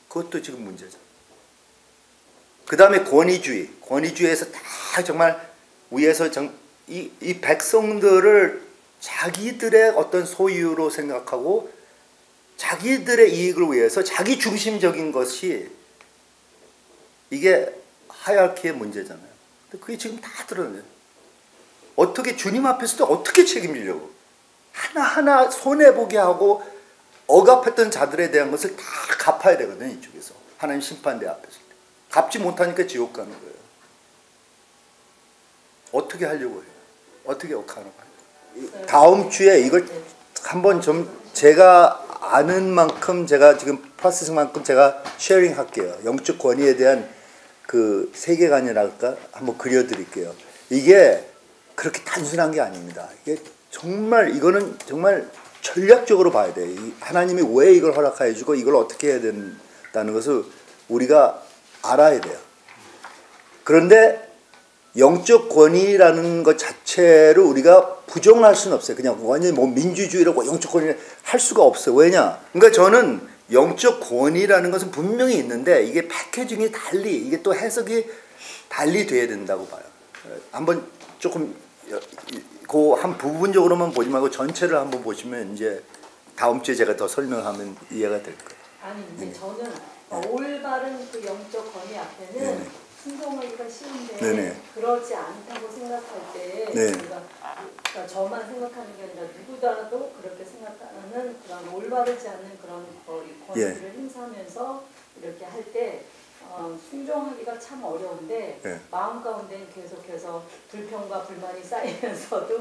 그것도 지금 문제죠. 그 다음에 권위주의에서 다 정말 위에서 이 백성들을 자기들의 어떤 소유로 생각하고 자기들의 이익을 위해서 자기 중심적인 것이 이게 하이라키의 문제잖아요. 근데 그게 지금 다 드러나요. 어떻게 주님 앞에서도 어떻게 책임지려고 하나하나 손해보게 하고 억압했던 자들에 대한 것을 다 갚아야 되거든요. 이쪽에서 하나님 심판대 앞에서 갚지 못하니까 지옥 가는 거예요. 어떻게 하려고 해요? 어떻게 억하는 거예요? 다음 주에 이걸 한번 좀 제가 아는 만큼 제가 지금 프로세스만큼 제가 쉐어링 할게요. 영적 권위에 대한 그 세계관이랄까 한번 그려드릴게요. 이게 그렇게 단순한 게 아닙니다. 이게 정말 이거는 정말 전략적으로 봐야 돼요. 하나님이 왜 이걸 허락해 주고 이걸 어떻게 해야 된다는 것을 우리가 알아야 돼요. 그런데 영적 권위라는 것 자체를 우리가 부정할 수는 없어요. 그냥 완전히 뭐 민주주의라고 영적 권위를 할 수가 없어요. 왜냐? 그러니까 저는 영적 권위라는 것은 분명히 있는데 이게 패키징이 달리 이게 또 해석이 달리 돼야 된다고 봐요. 한번 조금 그 한 부분적으로만 보지 말고 전체를 한번 보시면 이제 다음 주에 제가 더 설명하면 이해가 될 거예요. 아니 이제 저는 올바른 그 영적 권위 앞에는 순종하기가 쉬운데 그렇지 않다고 생각할 때 그러니까 저만 생각하는 게 아니라 누구라도 그렇게 생각하는 그런 올바르지 않는 그런 권위를 행사하면서 이렇게 할 때 순종하기가 참 어려운데 마음 가운데는 계속해서 불평과 불만이 쌓이면서도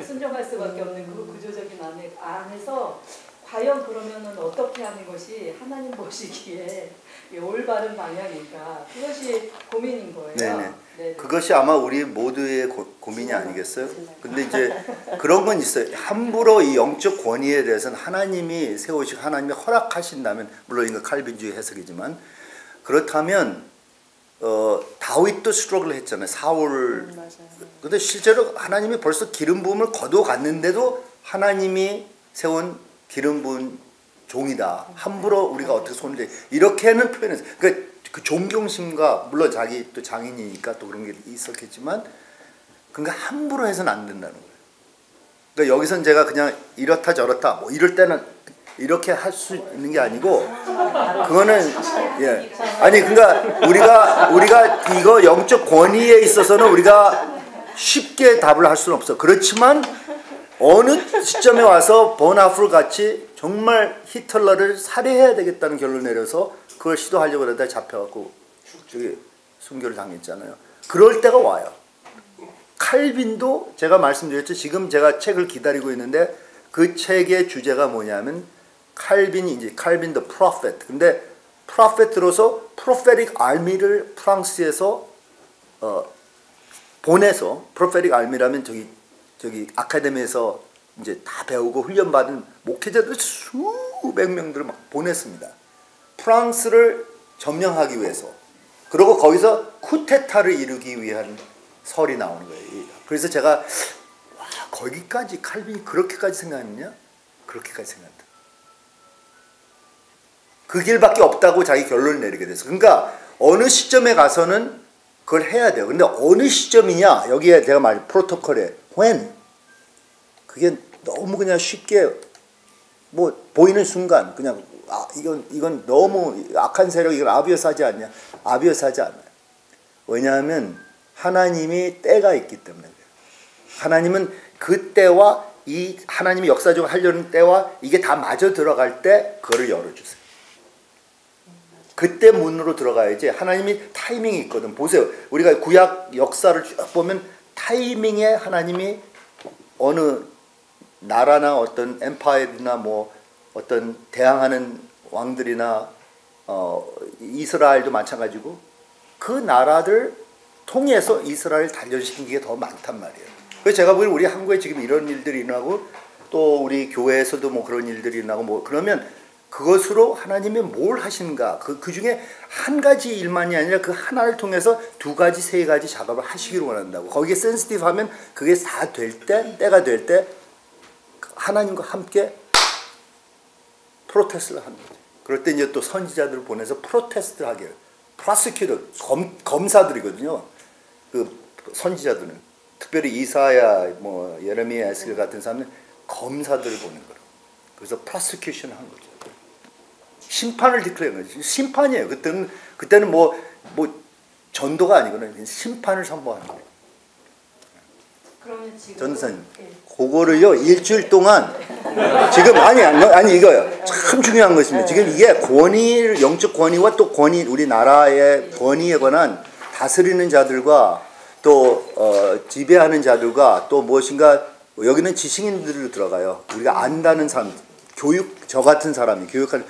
순종할 수밖에 없는 그 구조적인 안에서 과연 그러면은 어떻게 하는 것이 하나님 보시기에 올바른 방향인가 그것이 고민인 거예요. 네네. 그것이 아마 우리 모두의 고민이 아니겠어요? 근데 이제 그런 건 있어요. 함부로 이 영적 권위에 대해서는 하나님이 세우시고 하나님이 허락하신다면 물론 이거 칼빈주의 해석이지만 그렇다면 다윗도 스트러글을 했잖아요. 사울. 근데 실제로 하나님이 벌써 기름 부음을 거둬 갔는데도 하나님이 세운 기름 부은 종이다. 함부로 우리가 어떻게 손을 대 이렇게는 표현했어요. 그러니까 그 존경심과 물론 자기 또 장인이니까 또 그런 게 있었겠지만 그러니까 함부로 해서는 안 된다는 거예요. 그러니까 여기선 제가 그냥 이렇다 저렇다 뭐 이럴 때는 이렇게 할 수 있는 게 아니고 그거는 아니 그러니까 우리가 이거 영적 권위에 있어서는 우리가 쉽게 답을 할 수는 없어. 그렇지만 어느 시점에 와서 버나풀 같이 정말 히틀러를 살해해야 되겠다는 결론을 내려서 그걸 시도하려고 그러다 잡혀갖고 순교를 당했잖아요. 그럴 때가 와요. 칼빈도 제가 말씀드렸죠. 지금 제가 책을 기다리고 있는데 그 책의 주제가 뭐냐면 칼빈 the prophet. 근데 prophet로서 prophetic army를 프랑스에서 보내서 prophetic army라면 저기 아카데미에서 이제 다 배우고 훈련받은 목회자들 수백 명들을 막 보냈습니다. 프랑스를 점령하기 위해서. 그리고 거기서 쿠데타를 이루기 위한 설이 나오는 거예요. 그래서 제가 와 거기까지 칼빈이 그렇게까지 생각했냐? 그렇게까지 생각한다. 그 길밖에 없다고 자기 결론을 내리게 됐어. 그러니까 어느 시점에 가서는 그걸 해야 돼요. 근데 어느 시점이냐? 여기에 제가 말 프로토콜에 when 그게 너무 그냥 쉽게 뭐 보이는 순간 그냥 이건 너무 악한 세력 이건 아비어스하지 않냐? 아비어스하지 않아요. 왜냐하면 하나님이 때가 있기 때문에 그래요. 하나님은 그 때와 이 하나님이 역사적으로 하려는 때와 이게 다 맞아 들어갈 때 그거를 열어주세요. 그때 문으로 들어가야지. 하나님이 타이밍이 있거든. 보세요. 우리가 구약 역사를 쭉 보면 타이밍에 하나님이 어느 나라나 어떤 엠파이어나 뭐 어떤 대항하는 왕들이나 이스라엘도 마찬가지고 그 나라들 통해서 이스라엘 단련시킨 게 더 많단 말이에요. 그래서 제가 보기엔 우리 한국에 지금 이런 일들이 일어나고 또 우리 교회에서도 뭐 그런 일들이 일어나고 뭐 그러면 그것으로 하나님이 뭘 하시는가 그 중에 한 가지 일만이 아니라 그 하나를 통해서 두 가지 세 가지 작업을 하시기를 원한다고. 거기에 센시티브 하면 그게 다 될 때 때가 될 때 하나님과 함께 프로테스트를 하는 거죠. 그럴 때 이제 또 선지자들을 보내서 프로테스트 하게 해요. 프로시큐터 검사들이거든요. 그 선지자들은 특별히 이사야, 뭐 예레미야, 에스겔 같은 사람은 검사들을 보낸 거예요. 그래서 프로시큐션 한 거죠. 심판을 디클레어한 거죠. 심판이에요. 그때는 뭐 전도가 아니거든요. 심판을 선포하는 거예요. 그러면 지금 전도사님, 그거를요 일주일 동안 지금 아니 이거요. 참 중요한 것입니다. 지금 이게 권위, 영적 권위와 또 권위, 우리나라의 권위에 관한 다스리는 자들과 또 지배하는 자들과 또 무엇인가 여기는 지식인들로 들어가요. 우리가 안다는 사람, 저 같은 사람이 교육하는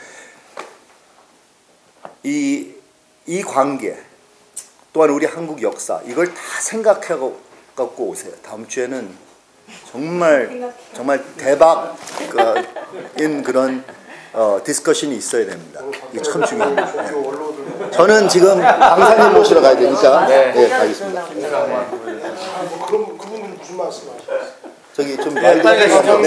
이 관계 또한 우리 한국 역사 이걸 다 생각하고 갖고 오세요. 다음 주에는 정말 대박인 그런 디스커션이 있어야 됩니다. 이게 참 중요합니다. 네. 저는 지금 강사님 모시러 가야 되니까 네, 가겠습니다. 그럼 그분은 무슨 말씀하셨어요? 저기 좀 말좀 해주세요.